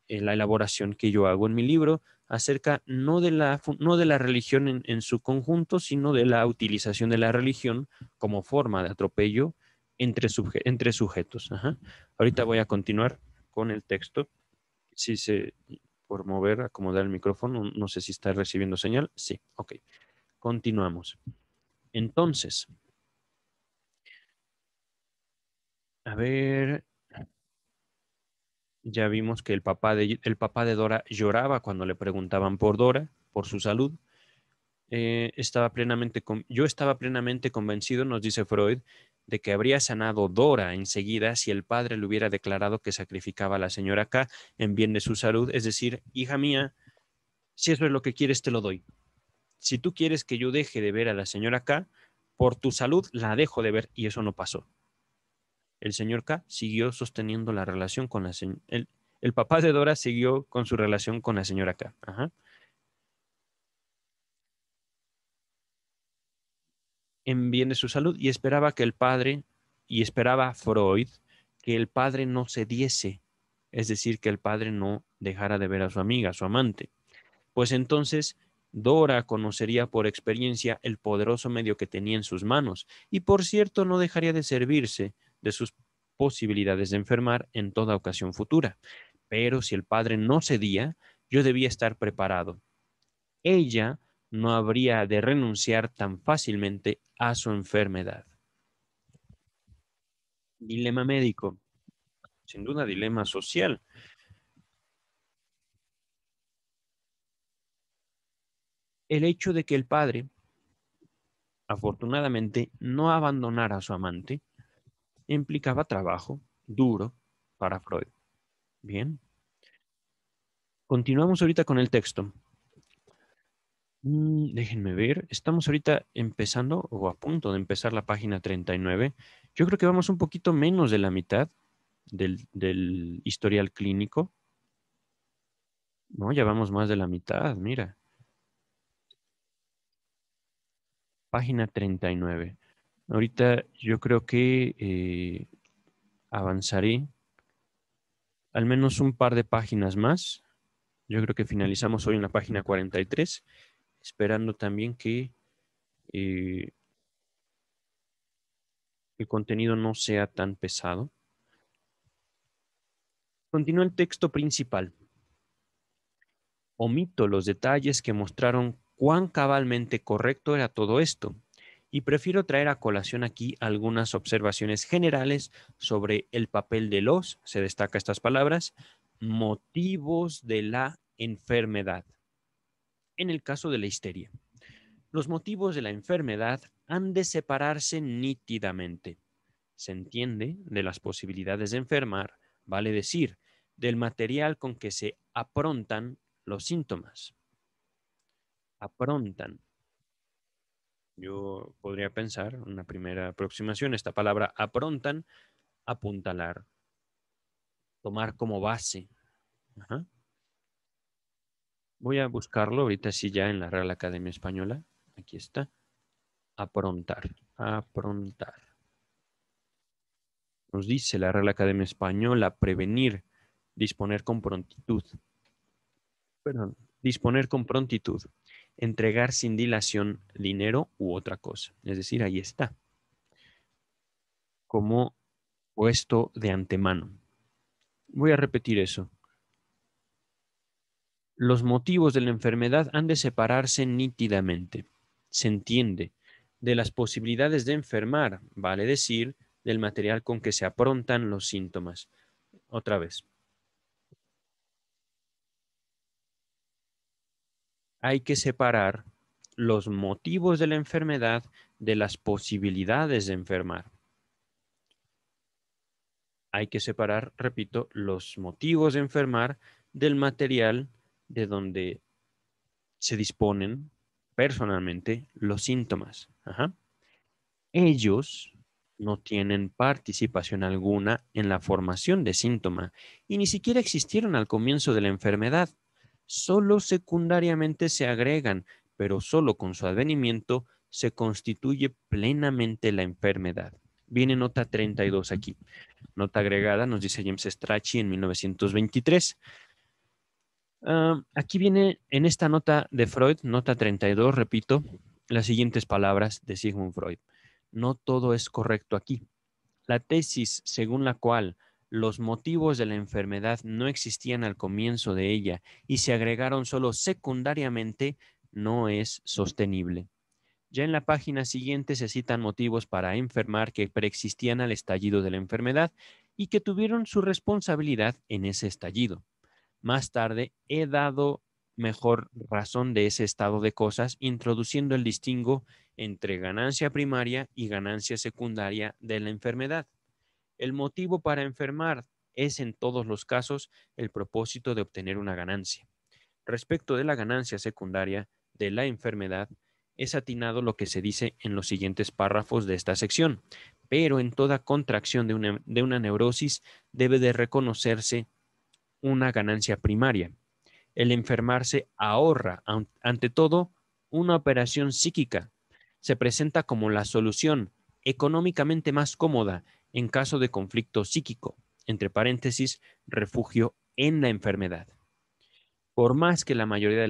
Speaker 1: la elaboración que yo hago en mi libro acerca no de la religión en su conjunto, sino de la utilización de la religión como forma de atropello entre sujetos. Ajá. Ahorita voy a continuar con el texto. Si se, por mover, acomodar el micrófono, no sé si está recibiendo señal. Sí, ok. Continuamos. Entonces, a ver, ya vimos que el papá de Dora lloraba cuando le preguntaban por Dora, por su salud. Yo estaba plenamente convencido, nos dice Freud, de que habría sanado Dora enseguida si el padre le hubiera declarado que sacrificaba a la señora K en bien de su salud, es decir, hija mía, si eso es lo que quieres, te lo doy. Si tú quieres que yo deje de ver a la señora K, por tu salud la dejo de ver y eso no pasó. El señor K siguió sosteniendo la relación con la señora. El papá de Dora siguió con su relación con la señora K. Ajá. En bien de su salud y esperaba Freud que el padre no cediese, es decir, que el padre no dejara de ver a su amiga, a su amante. Pues entonces Dora conocería por experiencia el poderoso medio que tenía en sus manos y por cierto no dejaría de servirse de sus posibilidades de enfermar en toda ocasión futura. Pero si el padre no cedía, yo debía estar preparado. Ella no habría de renunciar tan fácilmente a su enfermedad. Dilema médico, sin duda dilema social. El hecho de que el padre, afortunadamente, no abandonara a su amante implicaba trabajo duro para Freud. Bien, continuamos ahorita con el texto. Déjenme ver, estamos ahorita empezando o a punto de empezar la página 39. Yo creo que vamos un poquito menos de la mitad del historial clínico. No, ya vamos más de la mitad, mira. Página 39. Ahorita yo creo que avanzaré al menos un par de páginas más. Yo creo que finalizamos hoy en la página 43, esperando también que eh, el contenido no sea tan pesado. Continúa el texto principal. Omito los detalles que mostraron cuán cabalmente correcto era todo esto, y prefiero traer a colación aquí algunas observaciones generales sobre el papel de los, se destaca estas palabras, motivos de la enfermedad. En el caso de la histeria, los motivos de la enfermedad han de separarse nítidamente. Se entiende de las posibilidades de enfermar, vale decir, del material con que se aprontan los síntomas. Aprontan. Yo podría pensar, una primera aproximación, esta palabra aprontan, apuntalar, tomar como base. Ajá. Voy a buscarlo ahorita sí ya en la Real Academia Española. Aquí está. Aprontar, aprontar. Nos dice la Real Academia Española prevenir, disponer con prontitud. Perdón, disponer con prontitud, entregar sin dilación dinero u otra cosa. Es decir, ahí está, como puesto de antemano. Voy a repetir eso. Los motivos de la enfermedad han de separarse nítidamente. Se entiende de las posibilidades de enfermar, vale decir, del material con que se aprontan los síntomas. Otra vez. Hay que separar los motivos de la enfermedad de las posibilidades de enfermar. Hay que separar, repito, los motivos de enfermar del material de donde se disponen personalmente los síntomas. Ajá. Ellos no tienen participación alguna en la formación de síntoma y ni siquiera existieron al comienzo de la enfermedad. Solo secundariamente se agregan, pero solo con su advenimiento se constituye plenamente la enfermedad. Viene nota 32 aquí. Nota agregada, nos dice James Strachey en 1923. Aquí viene en esta nota de Freud, nota 32, repito, las siguientes palabras de Sigmund Freud. No todo es correcto aquí. La tesis según la cual los motivos de la enfermedad no existían al comienzo de ella y se agregaron solo secundariamente no es sostenible. Ya en la página siguiente se citan motivos para enfermar que preexistían al estallido de la enfermedad y que tuvieron su responsabilidad en ese estallido. Más tarde he dado mejor razón de ese estado de cosas, introduciendo el distingo entre ganancia primaria y ganancia secundaria de la enfermedad. El motivo para enfermar es en todos los casos el propósito de obtener una ganancia. Respecto de la ganancia secundaria de la enfermedad, es atinado lo que se dice en los siguientes párrafos de esta sección, pero en toda contracción de una neurosis debe de reconocerse una ganancia primaria. El enfermarse ahorra, ante todo, una operación psíquica. Se presenta como la solución económicamente más cómoda en caso de conflicto psíquico, entre paréntesis, refugio en la enfermedad. Por más que la mayoría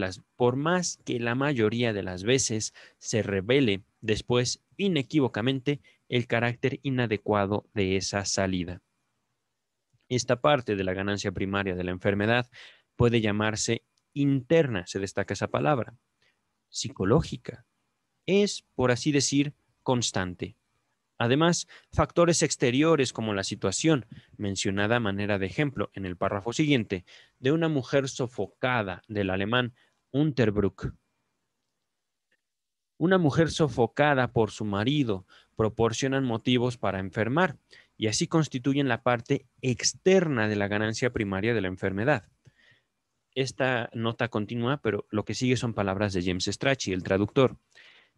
Speaker 1: de las veces se revele después inequívocamente el carácter inadecuado de esa salida. Esta parte de la ganancia primaria de la enfermedad puede llamarse interna, se destaca esa palabra, psicológica. Es, por así decir, constante. Además, factores exteriores como la situación, mencionada a manera de ejemplo en el párrafo siguiente, de una mujer sofocada, del alemán Unterbruck. Una mujer sofocada por su marido proporcionan motivos para enfermar y así constituyen la parte externa de la ganancia primaria de la enfermedad. Esta nota continúa, pero lo que sigue son palabras de James Strachey, el traductor.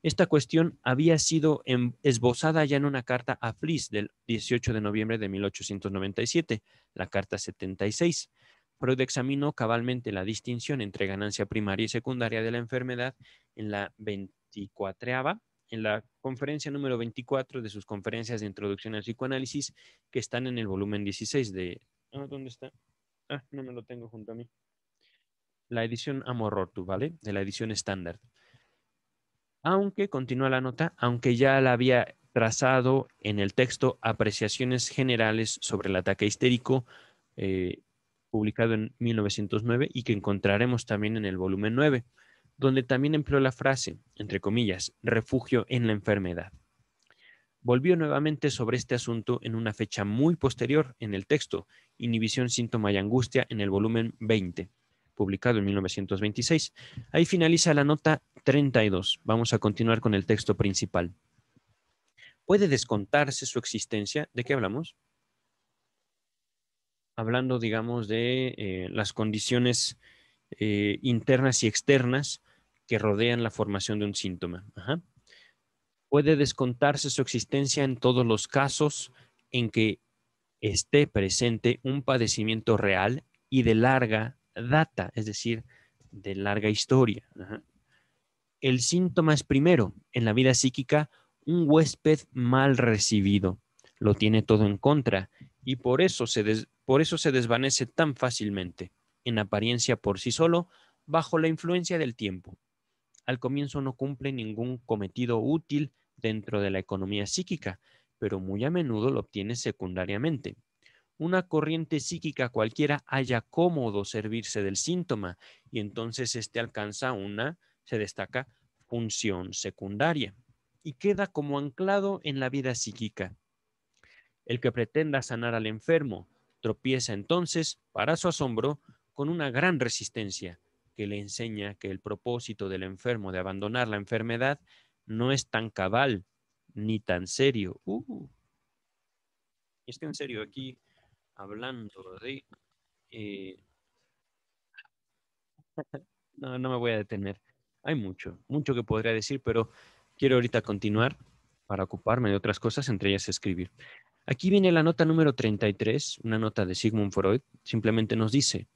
Speaker 1: Esta cuestión había sido esbozada ya en una carta a Fliess del 18 de noviembre de 1897, la carta 76. Freud examinó cabalmente la distinción entre ganancia primaria y secundaria de la enfermedad en la 24ª, en la conferencia número 24 de sus conferencias de introducción al psicoanálisis, que están en el volumen 16 de... ¿Dónde está? No me lo tengo junto a mí. La edición Amorortu, ¿vale? De la edición estándar. Aunque, continúa la nota, aunque ya la había trazado en el texto Apreciaciones Generales sobre el ataque histérico, publicado en 1909 y que encontraremos también en el volumen 9, donde también empleó la frase, entre comillas, refugio en la enfermedad. Volvió nuevamente sobre este asunto en una fecha muy posterior en el texto Inhibición, síntoma y angustia en el volumen 20, publicado en 1926. Ahí finaliza la nota 32. Vamos a continuar con el texto principal. ¿Puede descontarse su existencia? ¿De qué hablamos? Hablando, digamos, de las condiciones internas y externas que rodean la formación de un síntoma. Ajá. Puede descontarse su existencia en todos los casos en que esté presente un padecimiento real y de larga data, es decir, de larga historia. Ajá. El síntoma es primero, en la vida psíquica, un huésped mal recibido. Lo tiene todo en contra y por eso se desvanece tan fácilmente, en apariencia por sí solo, bajo la influencia del tiempo. Al comienzo no cumple ningún cometido útil dentro de la economía psíquica, pero muy a menudo lo obtiene secundariamente. Una corriente psíquica cualquiera haya cómodo servirse del síntoma y entonces éste alcanza se destaca, función secundaria y queda como anclado en la vida psíquica. El que pretenda sanar al enfermo tropieza entonces, para su asombro, con una gran resistencia que le enseña que el propósito del enfermo de abandonar la enfermedad no es tan cabal ni tan serio. Es que en serio, aquí hablando de... eh, no, no me voy a detener. Hay mucho, mucho que podría decir, pero quiero ahorita continuar para ocuparme de otras cosas, entre ellas escribir. Aquí viene la nota número 33, una nota de Sigmund Freud, simplemente nos dice,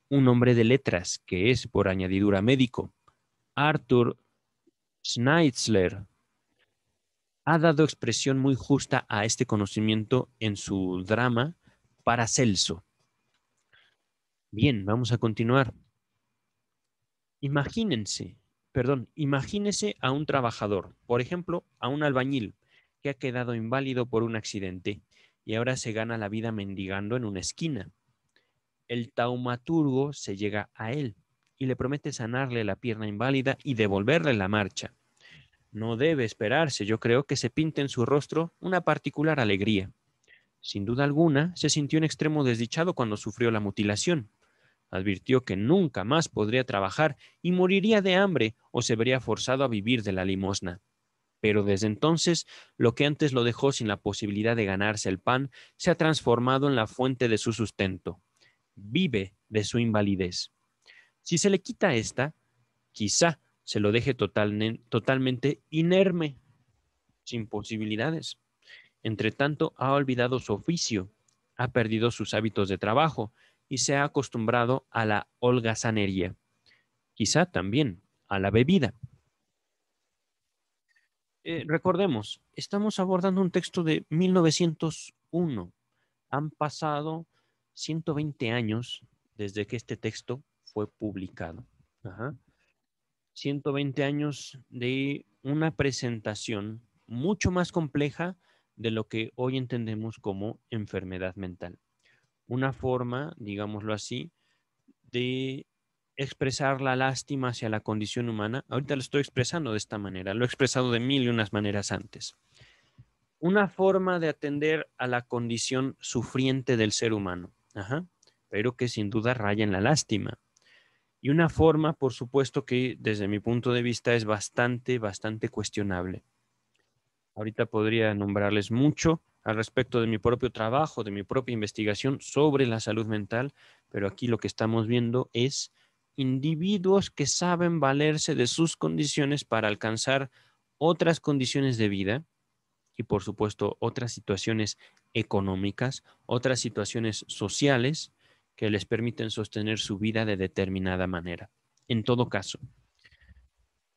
Speaker 1: un hombre de letras que es por añadidura médico, Arthur Schnitzler, ha dado expresión muy justa a este conocimiento en su drama Paracelso. Bien, vamos a continuar. Imagínese a un trabajador, por ejemplo, a un albañil que ha quedado inválido por un accidente y ahora se gana la vida mendigando en una esquina. El taumaturgo se llega a él y le promete sanarle la pierna inválida y devolverle la marcha. No debe esperarse, yo creo, que se pinte en su rostro una particular alegría. Sin duda alguna, se sintió en extremo desdichado cuando sufrió la mutilación. Advirtió que nunca más podría trabajar y moriría de hambre o se vería forzado a vivir de la limosna. Pero desde entonces, lo que antes lo dejó sin la posibilidad de ganarse el pan se ha transformado en la fuente de su sustento. Vive de su invalidez. Si se le quita esta, quizá se lo deje totalmente inerme, sin posibilidades. Entre tanto, ha olvidado su oficio, ha perdido sus hábitos de trabajo y se ha acostumbrado a la holgazanería, quizá también a la bebida. Recordemos, estamos abordando un texto de 1901. Han pasado 120 años desde que este texto fue publicado. Ajá. 120 años de una presentación mucho más compleja de lo que hoy entendemos como enfermedad mental. Una forma, digámoslo así, de expresar la lástima hacia la condición humana. Ahorita lo estoy expresando de esta manera, lo he expresado de mil y unas maneras antes. Una forma de atender a la condición sufriente del ser humano, ajá, pero que sin duda raya en la lástima. Y una forma, por supuesto, que desde mi punto de vista es bastante cuestionable. Ahorita podría nombrarles mucho al respecto de mi propio trabajo, de mi propia investigación sobre la salud mental, pero aquí lo que estamos viendo es individuos que saben valerse de sus condiciones para alcanzar otras condiciones de vida y, por supuesto, otras situaciones económicas, otras situaciones sociales que les permiten sostener su vida de determinada manera. En todo caso,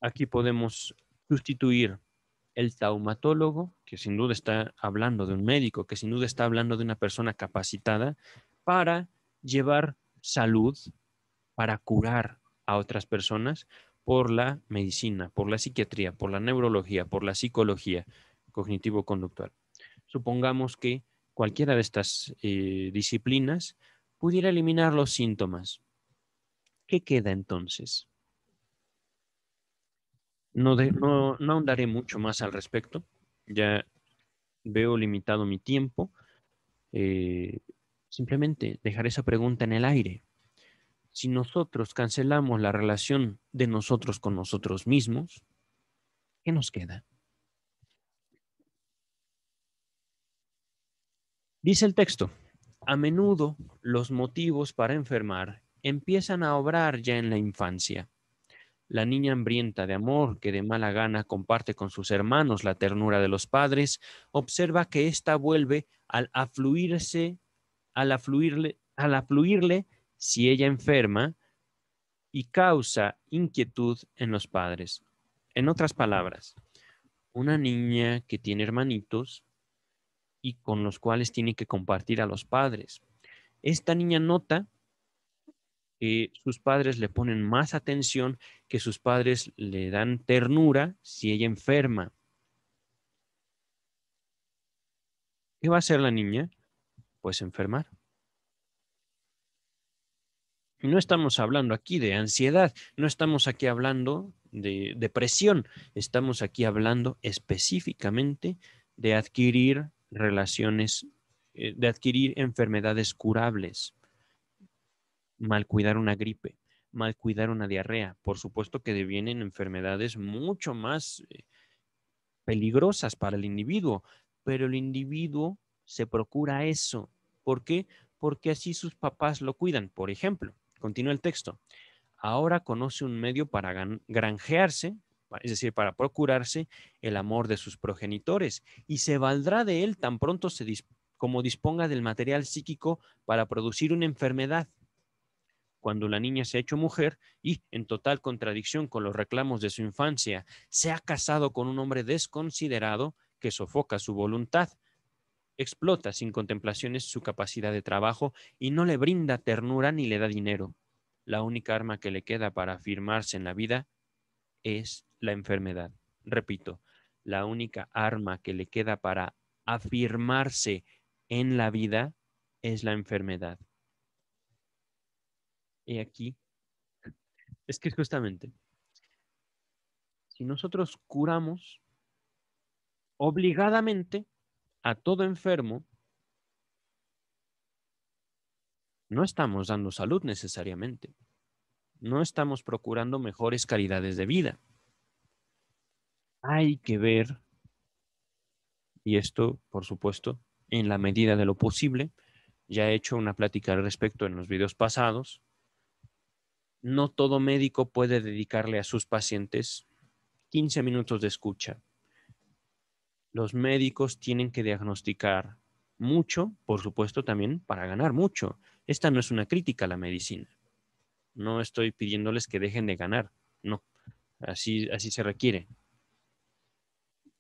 Speaker 1: aquí podemos sustituir el taumatólogo, que sin duda está hablando de un médico, que sin duda está hablando de una persona capacitada para llevar salud, para curar a otras personas por la medicina, por la psiquiatría, por la neurología, por la psicología, cognitivo-conductual. Supongamos que cualquiera de estas disciplinas pudiera eliminar los síntomas. ¿Qué queda entonces? No ahondaré mucho más al respecto. Ya veo limitado mi tiempo. Eh, Simplemente dejar esa pregunta en el aire. Si nosotros cancelamos la relación de nosotros con nosotros mismos, ¿qué nos queda? Dice el texto, a menudo los motivos para enfermar empiezan a obrar ya en la infancia. La niña hambrienta de amor, que de mala gana comparte con sus hermanos la ternura de los padres, observa que ésta vuelve al afluirle si ella enferma y causa inquietud en los padres. En otras palabras, una niña que tiene hermanitos y con los cuales tiene que compartir a los padres. Esta niña nota que sus padres le ponen más atención, que sus padres le dan ternura si ella enferma. ¿Qué va a hacer la niña? Pues enfermar. No estamos hablando aquí de ansiedad, no estamos aquí hablando de depresión, estamos aquí hablando específicamente de adquirir relaciones, de adquirir enfermedades curables, mal cuidar una gripe, mal cuidar una diarrea. Por supuesto que devienen enfermedades mucho más peligrosas para el individuo, pero el individuo se procura eso. ¿Por qué? Porque así sus papás lo cuidan. Por ejemplo, continúa el texto. Ahora conoce un medio para granjearse, es decir, para procurarse el amor de sus progenitores, y se valdrá de él tan pronto como disponga del material psíquico para producir una enfermedad. Cuando la niña se ha hecho mujer y, en total contradicción con los reclamos de su infancia, se ha casado con un hombre desconsiderado que sofoca su voluntad, explota sin contemplaciones su capacidad de trabajo y no le brinda ternura ni le da dinero. La única arma que le queda para afirmarse en la vida es la enfermedad. Repito, la única arma que le queda para afirmarse en la vida es la enfermedad. Y aquí es que justamente, si nosotros curamos obligadamente a todo enfermo, no estamos dando salud necesariamente, no estamos procurando mejores calidades de vida. Hay que ver, y esto, por supuesto, en la medida de lo posible, ya he hecho una plática al respecto en los videos pasados, no todo médico puede dedicarle a sus pacientes 15 minutos de escucha. Los médicos tienen que diagnosticar mucho, por supuesto, también para ganar mucho. Esta no es una crítica a la medicina. No estoy pidiéndoles que dejen de ganar. No, así se requiere.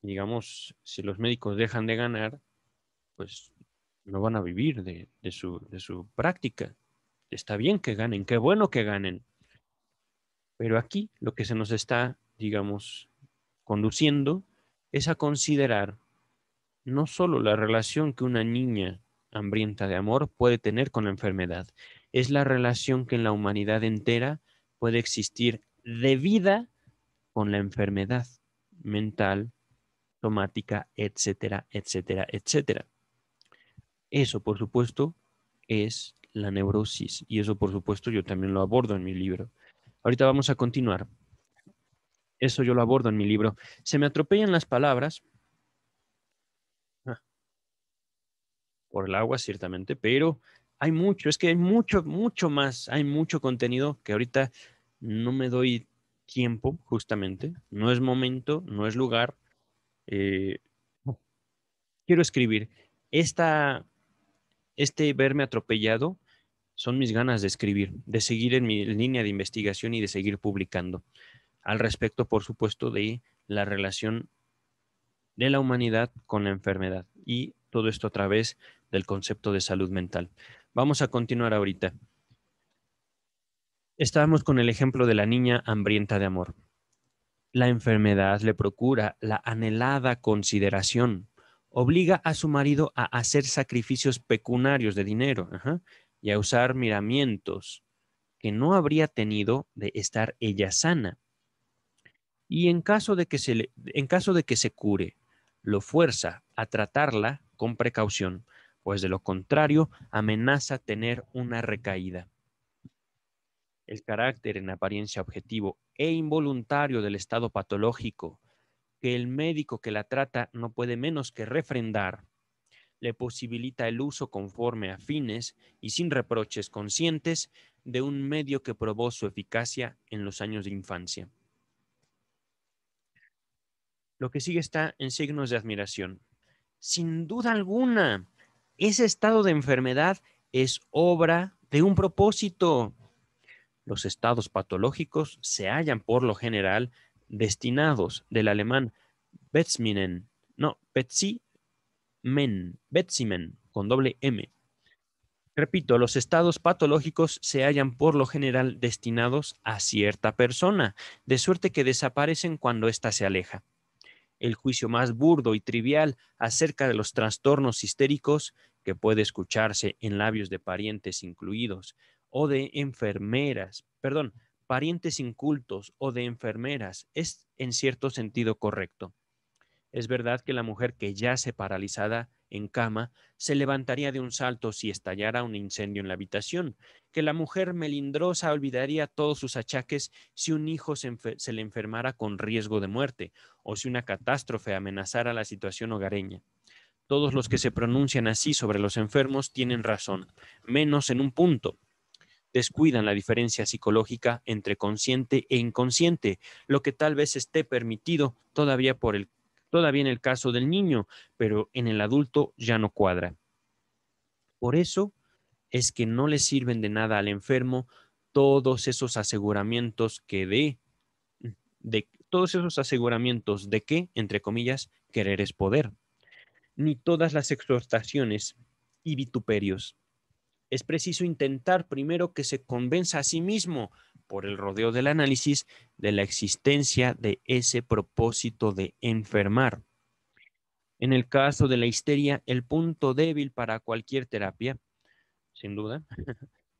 Speaker 1: Digamos, si los médicos dejan de ganar, pues no van a vivir de su práctica. Está bien que ganen, qué bueno que ganen. Pero aquí lo que se nos está, digamos, conduciendo es a considerar no solo la relación que una niña hambrienta de amor puede tener con la enfermedad, es la relación que en la humanidad entera puede existir de vida con la enfermedad mental, somática, etcétera, etcétera, etcétera. Eso, por supuesto, es la neurosis y eso, por supuesto, yo también lo abordo en mi libro. Ahorita vamos a continuar. Eso yo lo abordo en mi libro. Se me atropellan las palabras por el agua, ciertamente, pero hay mucho, es que hay mucho, mucho más, hay mucho contenido que ahorita no me doy tiempo, justamente. No es momento, no es lugar. Eh, Quiero escribir. Este verme atropellado son mis ganas de escribir, de seguir en mi línea de investigación y de seguir publicando. Al respecto, por supuesto, de la relación de la humanidad con la enfermedad y todo esto a través del concepto de salud mental. Vamos a continuar ahorita. Estábamos con el ejemplo de la niña hambrienta de amor. La enfermedad le procura la anhelada consideración, obliga a su marido a hacer sacrificios pecuniarios de dinero, y a usar miramientos que no habría tenido de estar ella sana. Y en caso de que se cure, lo fuerza a tratarla con precaución, pues de lo contrario amenaza tener una recaída. El carácter en apariencia objetivo e involuntario del estado patológico que el médico que la trata no puede menos que refrendar, le posibilita el uso conforme a fines y sin reproches conscientes de un medio que probó su eficacia en los años de infancia. Lo que sigue está en signos de admiración. Sin duda alguna, ese estado de enfermedad es obra de un propósito. Los estados patológicos se hallan por lo general destinados del alemán Betzminen, no, Betzimen, con doble M. Repito, los estados patológicos se hallan por lo general destinados a cierta persona, de suerte que desaparecen cuando ésta se aleja. El juicio más burdo y trivial acerca de los trastornos histéricos que puede escucharse en labios de parientes incluidos o de enfermeras, perdón, parientes incultos o de enfermeras, es en cierto sentido correcto. Es verdad que la mujer que yace paralizada en cama se levantaría de un salto si estallara un incendio en la habitación, que la mujer melindrosa olvidaría todos sus achaques si un hijo se le enfermara con riesgo de muerte o si una catástrofe amenazara la situación hogareña. Todos los que se pronuncian así sobre los enfermos tienen razón, menos en un punto. Descuidan la diferencia psicológica entre consciente e inconsciente, lo que tal vez esté permitido todavía en el caso del niño, pero en el adulto ya no cuadra. Por eso es que no le sirven de nada al enfermo todos esos aseguramientos de todos esos aseguramientos de que, entre comillas, querer es poder, ni todas las exhortaciones y vituperios. Es preciso intentar primero que se convenza a sí mismo, por el rodeo del análisis, de la existencia de ese propósito de enfermar. En el caso de la histeria, el punto débil para cualquier terapia, sin duda,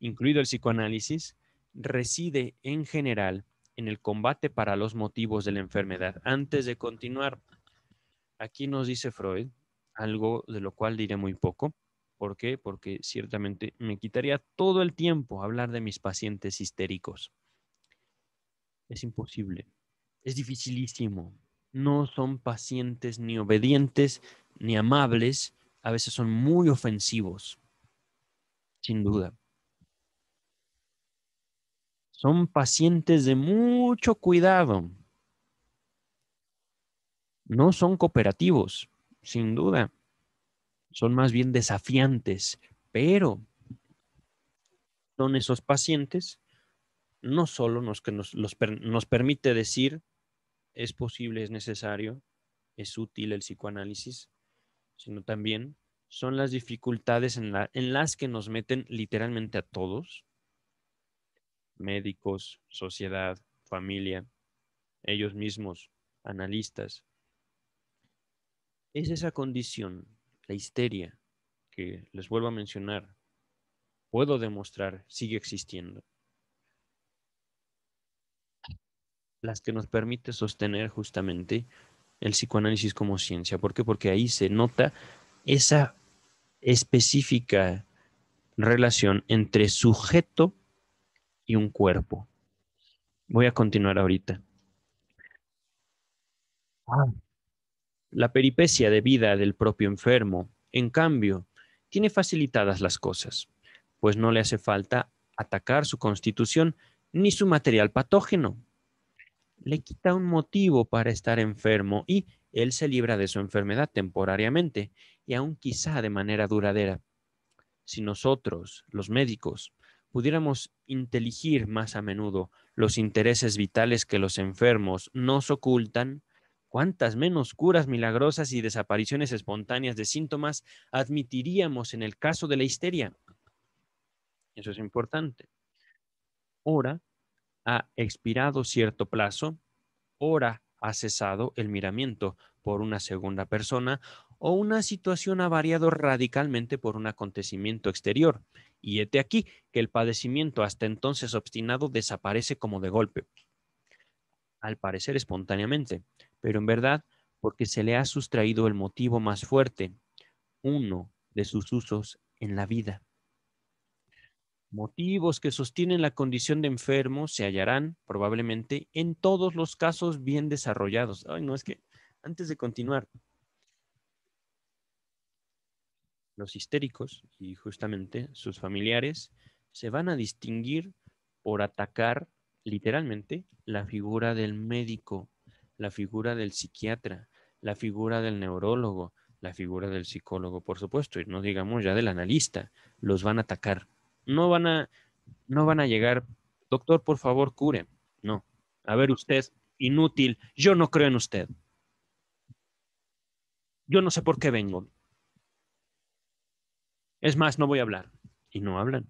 Speaker 1: incluido el psicoanálisis, reside en general en el combate para los motivos de la enfermedad. Antes de continuar, aquí nos dice Freud algo de lo cual diré muy poco. ¿Por qué? Porque ciertamente me quitaría todo el tiempo hablar de mis pacientes histéricos. Es imposible. Es dificilísimo. No son pacientes ni obedientes ni amables. A veces son muy ofensivos, sin duda. Son pacientes de mucho cuidado. No son cooperativos, sin duda. Son más bien desafiantes, pero son esos pacientes no solo que nos permite decir es posible, es necesario, es útil el psicoanálisis, sino también son las dificultades en las que nos meten literalmente a todos, médicos, sociedad, familia, ellos mismos, analistas. Es esa condición, la histeria, que les vuelvo a mencionar, puedo demostrar, sigue existiendo, las que nos permite sostener justamente el psicoanálisis como ciencia. ¿Por qué? Porque ahí se nota esa específica relación entre sujeto y un cuerpo. Voy a continuar ahorita. Ah. La peripecia de vida del propio enfermo, en cambio, tiene facilitadas las cosas, pues no le hace falta atacar su constitución ni su material patógeno. Le quita un motivo para estar enfermo y él se libra de su enfermedad temporariamente y aún quizá de manera duradera. Si nosotros, los médicos, pudiéramos inteligir más a menudo los intereses vitales que los enfermos nos ocultan, cuántas menos curas milagrosas y desapariciones espontáneas de síntomas admitiríamos en el caso de la histeria. Eso es importante. Ora ha expirado cierto plazo, ora ha cesado el miramiento por una segunda persona o una situación ha variado radicalmente por un acontecimiento exterior. Y hete aquí que el padecimiento hasta entonces obstinado desaparece como de golpe, al parecer espontáneamente, pero en verdad porque se le ha sustraído el motivo más fuerte, uno de sus usos en la vida. Motivos que sostienen la condición de enfermo se hallarán probablemente en todos los casos bien desarrollados. Ay, no, es que antes de continuar, los histéricos y justamente sus familiares se van a distinguir por atacar literalmente la figura del médico, la figura del psiquiatra, la figura del neurólogo, la figura del psicólogo, por supuesto, y no digamos ya del analista, los van a atacar. No van a, no van a llegar, doctor, por favor, cure. No. A ver usted, inútil, yo no creo en usted. Yo no sé por qué vengo. Es más, no voy a hablar. Y no hablan.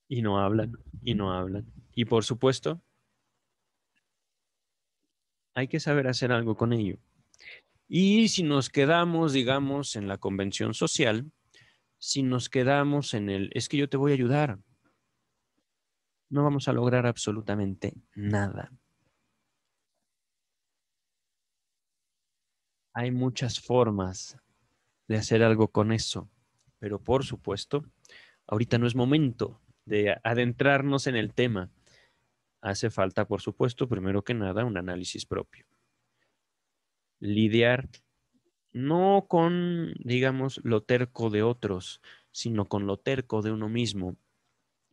Speaker 1: Y no hablan. Y no hablan. Y por supuesto, hay que saber hacer algo con ello. Y si nos quedamos, digamos, en la convención social, si nos quedamos en el, es que yo te voy a ayudar, no vamos a lograr absolutamente nada. Hay muchas formas de hacer algo con eso, pero por supuesto, ahorita no es momento de adentrarnos en el tema. Hace falta, por supuesto, primero que nada, un análisis propio. Lidiar no con, digamos, lo terco de otros, sino con lo terco de uno mismo.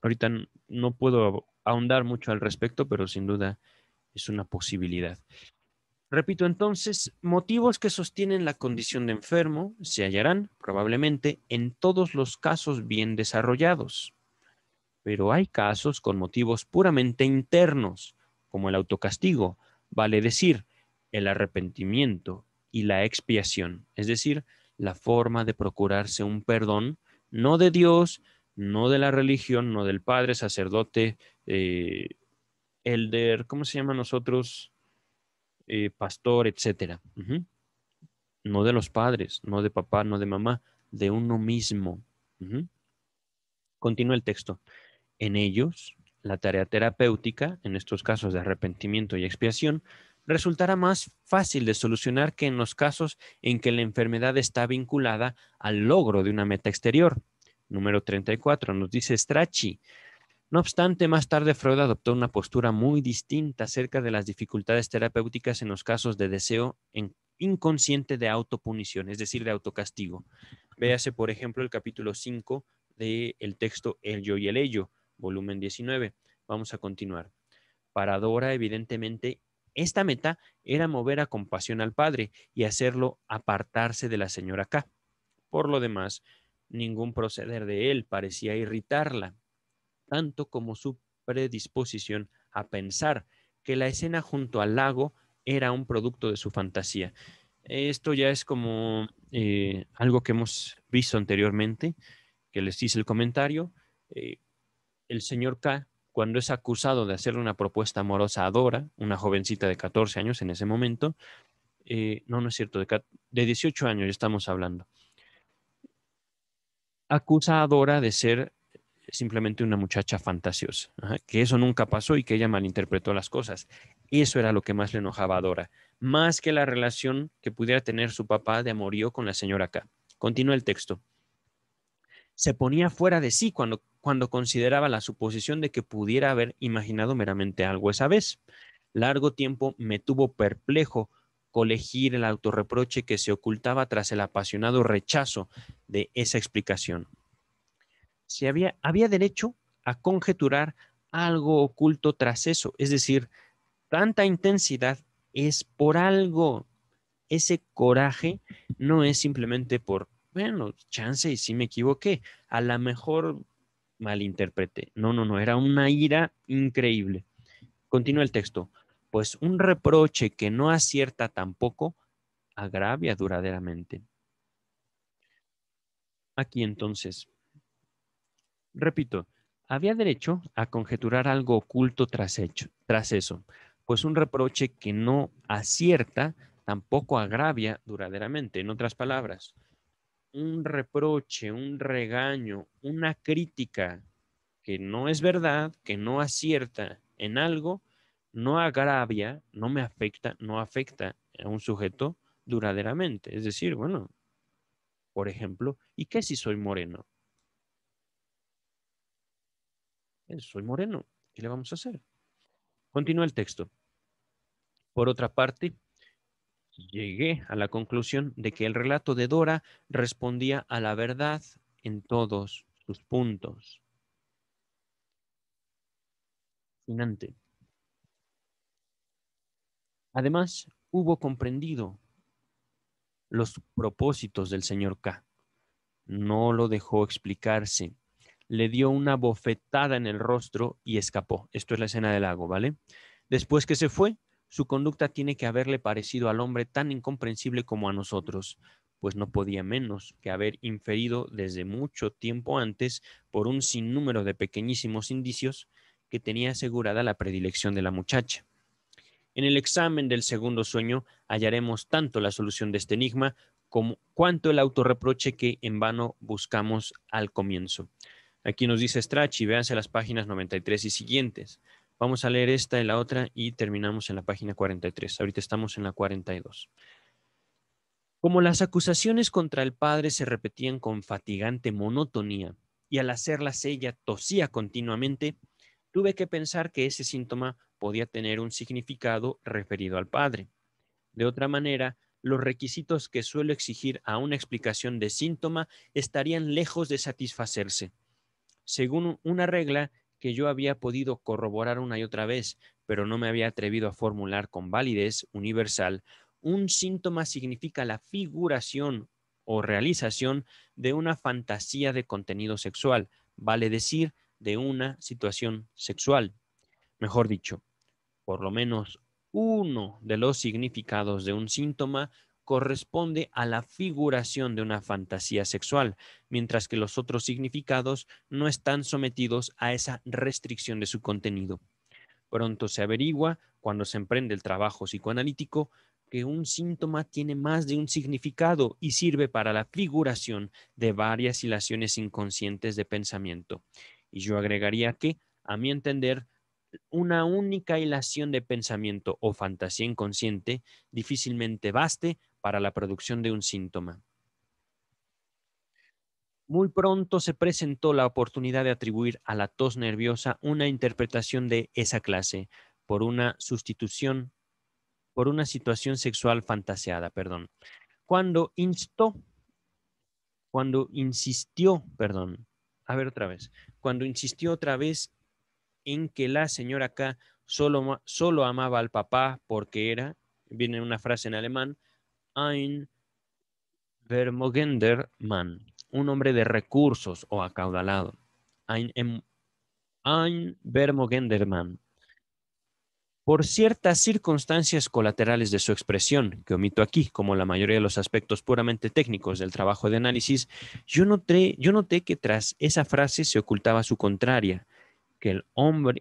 Speaker 1: Ahorita no puedo ahondar mucho al respecto, pero sin duda es una posibilidad. Repito entonces, motivos que sostienen la condición de enfermo se hallarán probablemente en todos los casos bien desarrollados, pero hay casos con motivos puramente internos, como el autocastigo, vale decir, el arrepentimiento y la expiación, es decir, la forma de procurarse un perdón, no de Dios, no de la religión, no del padre, sacerdote, elder, ¿cómo se llama nosotros? Pastor, etcétera. No de los padres, no de papá, no de mamá, de uno mismo. Continúa el texto. En ellos, la tarea terapéutica, en estos casos de arrepentimiento y expiación, resultará más fácil de solucionar que en los casos en que la enfermedad está vinculada al logro de una meta exterior. Número 34, nos dice Strachey. No obstante, más tarde Freud adoptó una postura muy distinta acerca de las dificultades terapéuticas en los casos de deseo inconsciente de autopunición, es decir, de autocastigo. Véase, por ejemplo, el capítulo 5 del texto El yo y el ello, volumen 19. Vamos a continuar. Para Dora, evidentemente, esta meta era mover a compasión al padre y hacerlo apartarse de la señora K. Por lo demás, ningún proceder de él parecía irritarla, tanto como su predisposición a pensar que la escena junto al lago era un producto de su fantasía. Esto ya es como algo que hemos visto anteriormente, que les hice el comentario. Eh, el señor K, cuando es acusado de hacerle una propuesta amorosa a Dora, una jovencita de 14 años en ese momento, no, no es cierto, de 18 años ya estamos hablando, acusa a Dora de ser simplemente una muchacha fantasiosa, ajá, que eso nunca pasó y que ella malinterpretó las cosas. Eso era lo que más le enojaba a Dora, más que la relación que pudiera tener su papá de amorío con la señora K. Continúa el texto. Se ponía fuera de sí cuando consideraba la suposición de que pudiera haber imaginado meramente algo esa vez. Largo tiempo me tuvo perplejo colegir el autorreproche que se ocultaba tras el apasionado rechazo de esa explicación. Si había derecho a conjeturar algo oculto tras eso, es decir, tanta intensidad es por algo. Ese coraje no es simplemente por, bueno, chance y sí me equivoqué, a lo mejor malinterpreté. No, no, no, era una ira increíble. Continúa el texto. Pues un reproche que no acierta tampoco agravia duraderamente. Aquí entonces, repito, Había derecho a conjeturar algo oculto tras eso, pues un reproche que no acierta tampoco agravia duraderamente. En otras palabras, un reproche, un regaño, una crítica que no es verdad, que no acierta en algo, no agravia, no me afecta, no afecta a un sujeto duraderamente. Es decir, bueno, por ejemplo, ¿y qué si soy moreno? Soy moreno. ¿Qué le vamos a hacer? Continúa el texto. Por otra parte, llegué a la conclusión de que el relato de Dora respondía a la verdad en todos sus puntos. Fascinante. Además, hubo comprendido los propósitos del señor K. No lo dejó explicarse. Le dio una bofetada en el rostro y escapó. Esto es la escena del lago, ¿vale? Después que se fue, su conducta tiene que haberle parecido al hombre tan incomprensible como a nosotros, pues no podía menos que haber inferido desde mucho tiempo antes, por un sinnúmero de pequeñísimos indicios, que tenía asegurada la predilección de la muchacha. En el examen del segundo sueño hallaremos tanto la solución de este enigma como cuanto el autorreproche que en vano buscamos al comienzo. Aquí nos dice Strachey, véanse las páginas 93 y siguientes. Vamos a leer esta y la otra y terminamos en la página 43. Ahorita estamos en la 42. Como las acusaciones contra el padre se repetían con fatigante monotonía y al hacerlas ella tosía continuamente, tuve que pensar que ese síntoma podía tener un significado referido al padre. De otra manera, los requisitos que suelo exigir a una explicación de síntoma estarían lejos de satisfacerse. Según una regla que yo había podido corroborar una y otra vez, pero no me había atrevido a formular con validez universal, un síntoma significa la figuración o realización de una fantasía de contenido sexual, vale decir, de una situación sexual. Mejor dicho, por lo menos uno de los significados de un síntoma corresponde a la figuración de una fantasía sexual, mientras que los otros significados no están sometidos a esa restricción de su contenido. Pronto se averigua, cuando se emprende el trabajo psicoanalítico, que un síntoma tiene más de un significado y sirve para la figuración de varias hilaciones inconscientes de pensamiento. Y yo agregaría que, a mi entender, una única hilación de pensamiento o fantasía inconsciente difícilmente baste para la producción de un síntoma. Muy pronto se presentó la oportunidad de atribuir a la tos nerviosa una interpretación de esa clase por una sustitución, por una situación sexual fantaseada, perdón. Cuando instó, cuando insistió, perdón, a ver otra vez, cuando insistió otra vez en que la señora K solo amaba al papá porque era, viene una frase en alemán, ein vermögender Mann, un hombre de recursos o acaudalado. Ein vermögender Mann. Por ciertas circunstancias colaterales de su expresión, que omito aquí, como la mayoría de los aspectos puramente técnicos del trabajo de análisis, yo noté que tras esa frase se ocultaba su contraria, que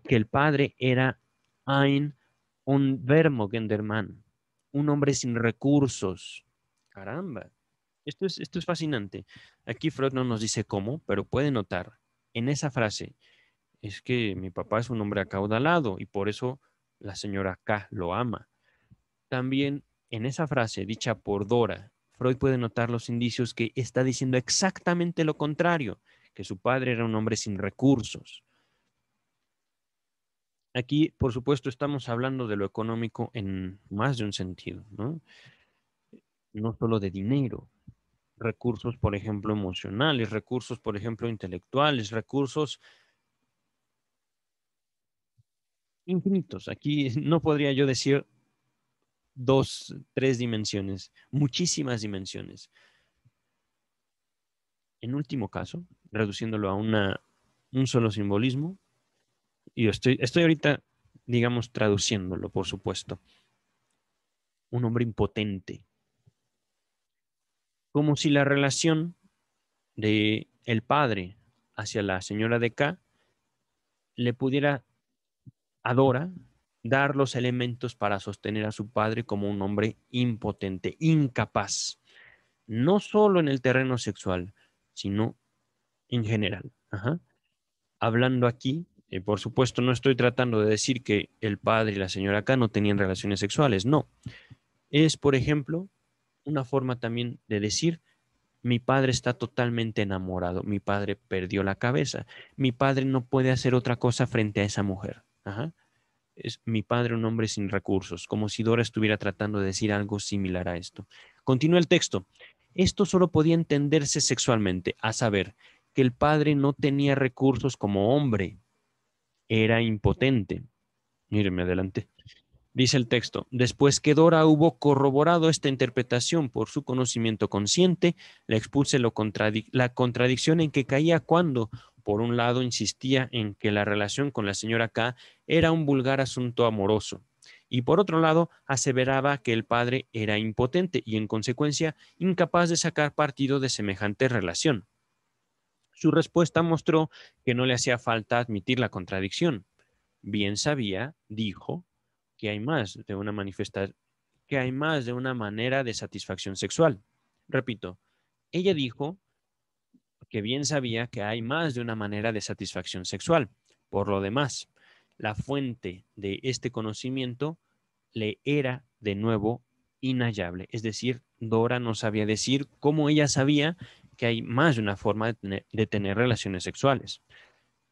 Speaker 1: el padre era ein unvermögender Mann, un hombre sin recursos. Caramba, esto es fascinante. Aquí Freud no nos dice cómo, pero puede notar en esa frase, es que mi papá es un hombre acaudalado y por eso la señora K lo ama. También en esa frase dicha por Dora, Freud puede notar los indicios que está diciendo exactamente lo contrario, que su padre era un hombre sin recursos. Aquí, por supuesto, estamos hablando de lo económico en más de un sentido, ¿no? No solo de dinero, recursos, por ejemplo, emocionales, recursos, por ejemplo, intelectuales, recursos infinitos. Aquí no podría yo decir dos, tres dimensiones, muchísimas dimensiones. En último caso, reduciéndolo a un solo simbolismo, y estoy ahorita, digamos, traduciéndolo, por supuesto, un hombre impotente, como si la relación de el padre hacia la señora de K le pudiera a Dora dar los elementos para sostener a su padre como un hombre impotente, incapaz, no solo en el terreno sexual, sino en general. Ajá. Hablando aquí, por supuesto, no estoy tratando de decir que el padre y la señora K no tenían relaciones sexuales, no. Es, por ejemplo, una forma también de decir, mi padre está totalmente enamorado, mi padre perdió la cabeza, mi padre no puede hacer otra cosa frente a esa mujer. Ajá. Es mi padre un hombre sin recursos, como si Dora estuviera tratando de decir algo similar a esto. Continúa el texto. Esto solo podía entenderse sexualmente, a saber, que el padre no tenía recursos como hombre, era impotente. Míreme adelante. Dice el texto, después que Dora hubo corroborado esta interpretación por su conocimiento consciente, le expuse la contradicción en que caía cuando, por un lado, insistía en que la relación con la señora K era un vulgar asunto amoroso, y por otro lado, aseveraba que el padre era impotente y, en consecuencia, incapaz de sacar partido de semejante relación. Su respuesta mostró que no le hacía falta admitir la contradicción. Bien sabía, dijo, que hay más de una que hay más de una manera de satisfacción sexual. Repito, ella dijo que bien sabía que hay más de una manera de satisfacción sexual. Por lo demás, la fuente de este conocimiento le era de nuevo inhallable. Es decir, Dora no sabía decir cómo ella sabía que hay más de una forma de tener relaciones sexuales.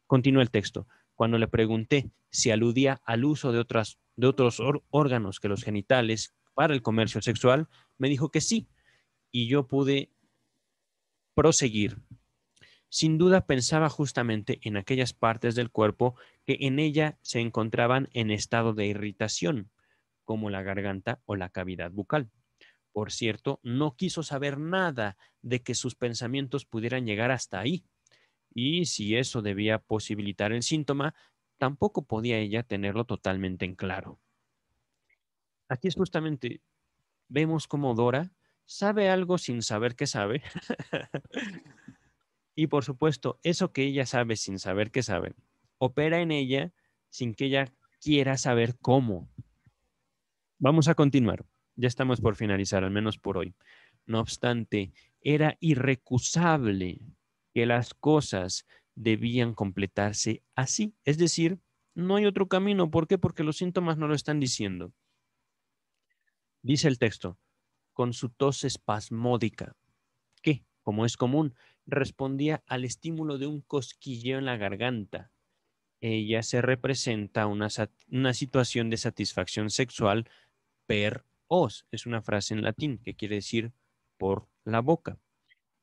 Speaker 1: Continúa el texto. Cuando le pregunté si aludía al uso de otros órganos que los genitales para el comercio sexual, me dijo que sí, y yo pude proseguir. Sin duda pensaba justamente en aquellas partes del cuerpo que en ella se encontraban en estado de irritación, como la garganta o la cavidad bucal. Por cierto, no quiso saber nada de que sus pensamientos pudieran llegar hasta ahí, y si eso debía posibilitar el síntoma, tampoco podía ella tenerlo totalmente en claro. Aquí es justamente, vemos cómo Dora sabe algo sin saber que sabe, y por supuesto, eso que ella sabe sin saber que sabe, opera en ella sin que ella quiera saber cómo. Vamos a continuar. Ya estamos por finalizar, al menos por hoy. No obstante, era irrecusable que las cosas debían completarse así. Es decir, no hay otro camino. ¿Por qué? Porque los síntomas no lo están diciendo. Dice el texto, con su tos espasmódica, que, como es común, respondía al estímulo de un cosquilleo en la garganta. Ella se representa una situación de satisfacción sexual per os, es una frase en latín que quiere decir por la boca,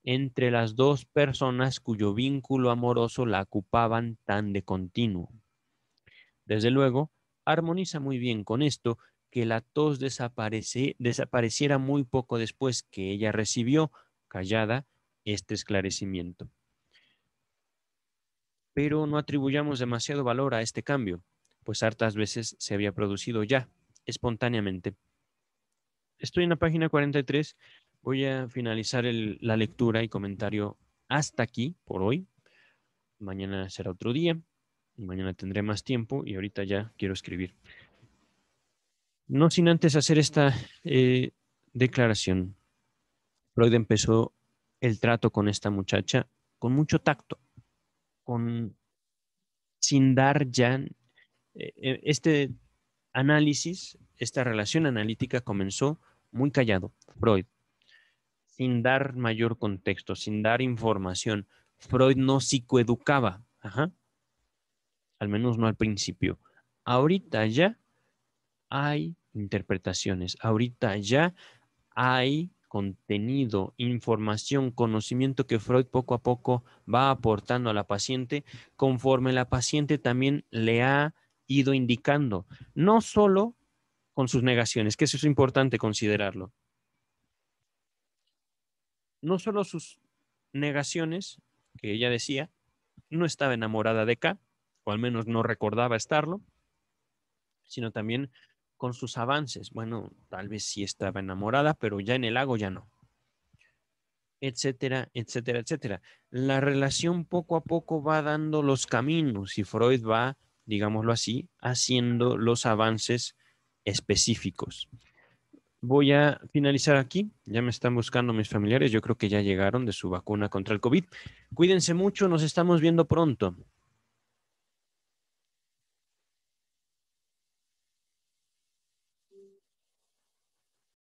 Speaker 1: entre las dos personas cuyo vínculo amoroso la ocupaban tan de continuo. Desde luego, armoniza muy bien con esto que la tos desapareciera muy poco después que ella recibió, callada, este esclarecimiento. Pero no atribuyamos demasiado valor a este cambio, pues hartas veces se había producido ya, espontáneamente. Estoy en la página 43. Voy a finalizar la lectura y comentario hasta aquí por hoy. Mañana será otro día. Mañana tendré más tiempo y ahorita ya quiero escribir. No sin antes hacer esta declaración. Freud empezó el trato con esta muchacha con mucho tacto, con, sin dar ya este análisis, esta relación analítica comenzó muy callado. Freud, sin dar mayor contexto, sin dar información. Freud no psicoeducaba, ajá, al menos no al principio. Ahorita ya hay interpretaciones, ahorita ya hay contenido, información, conocimiento que Freud poco a poco va aportando a la paciente conforme la paciente también le ha ido indicando, no solo con sus negaciones, que eso es importante considerarlo, no solo sus negaciones, que ella decía, no estaba enamorada de K, o al menos no recordaba estarlo, sino también con sus avances. Bueno, tal vez sí estaba enamorada, pero ya en el lago ya no. etcétera, etcétera, etcétera. La relación poco a poco va dando los caminos y Freud va, digámoslo así, haciendo los avances específicos. Voy a finalizar aquí. Ya me están buscando mis familiares. Yo creo que ya llegaron de su vacuna contra el COVID. Cuídense mucho. Nos estamos viendo pronto.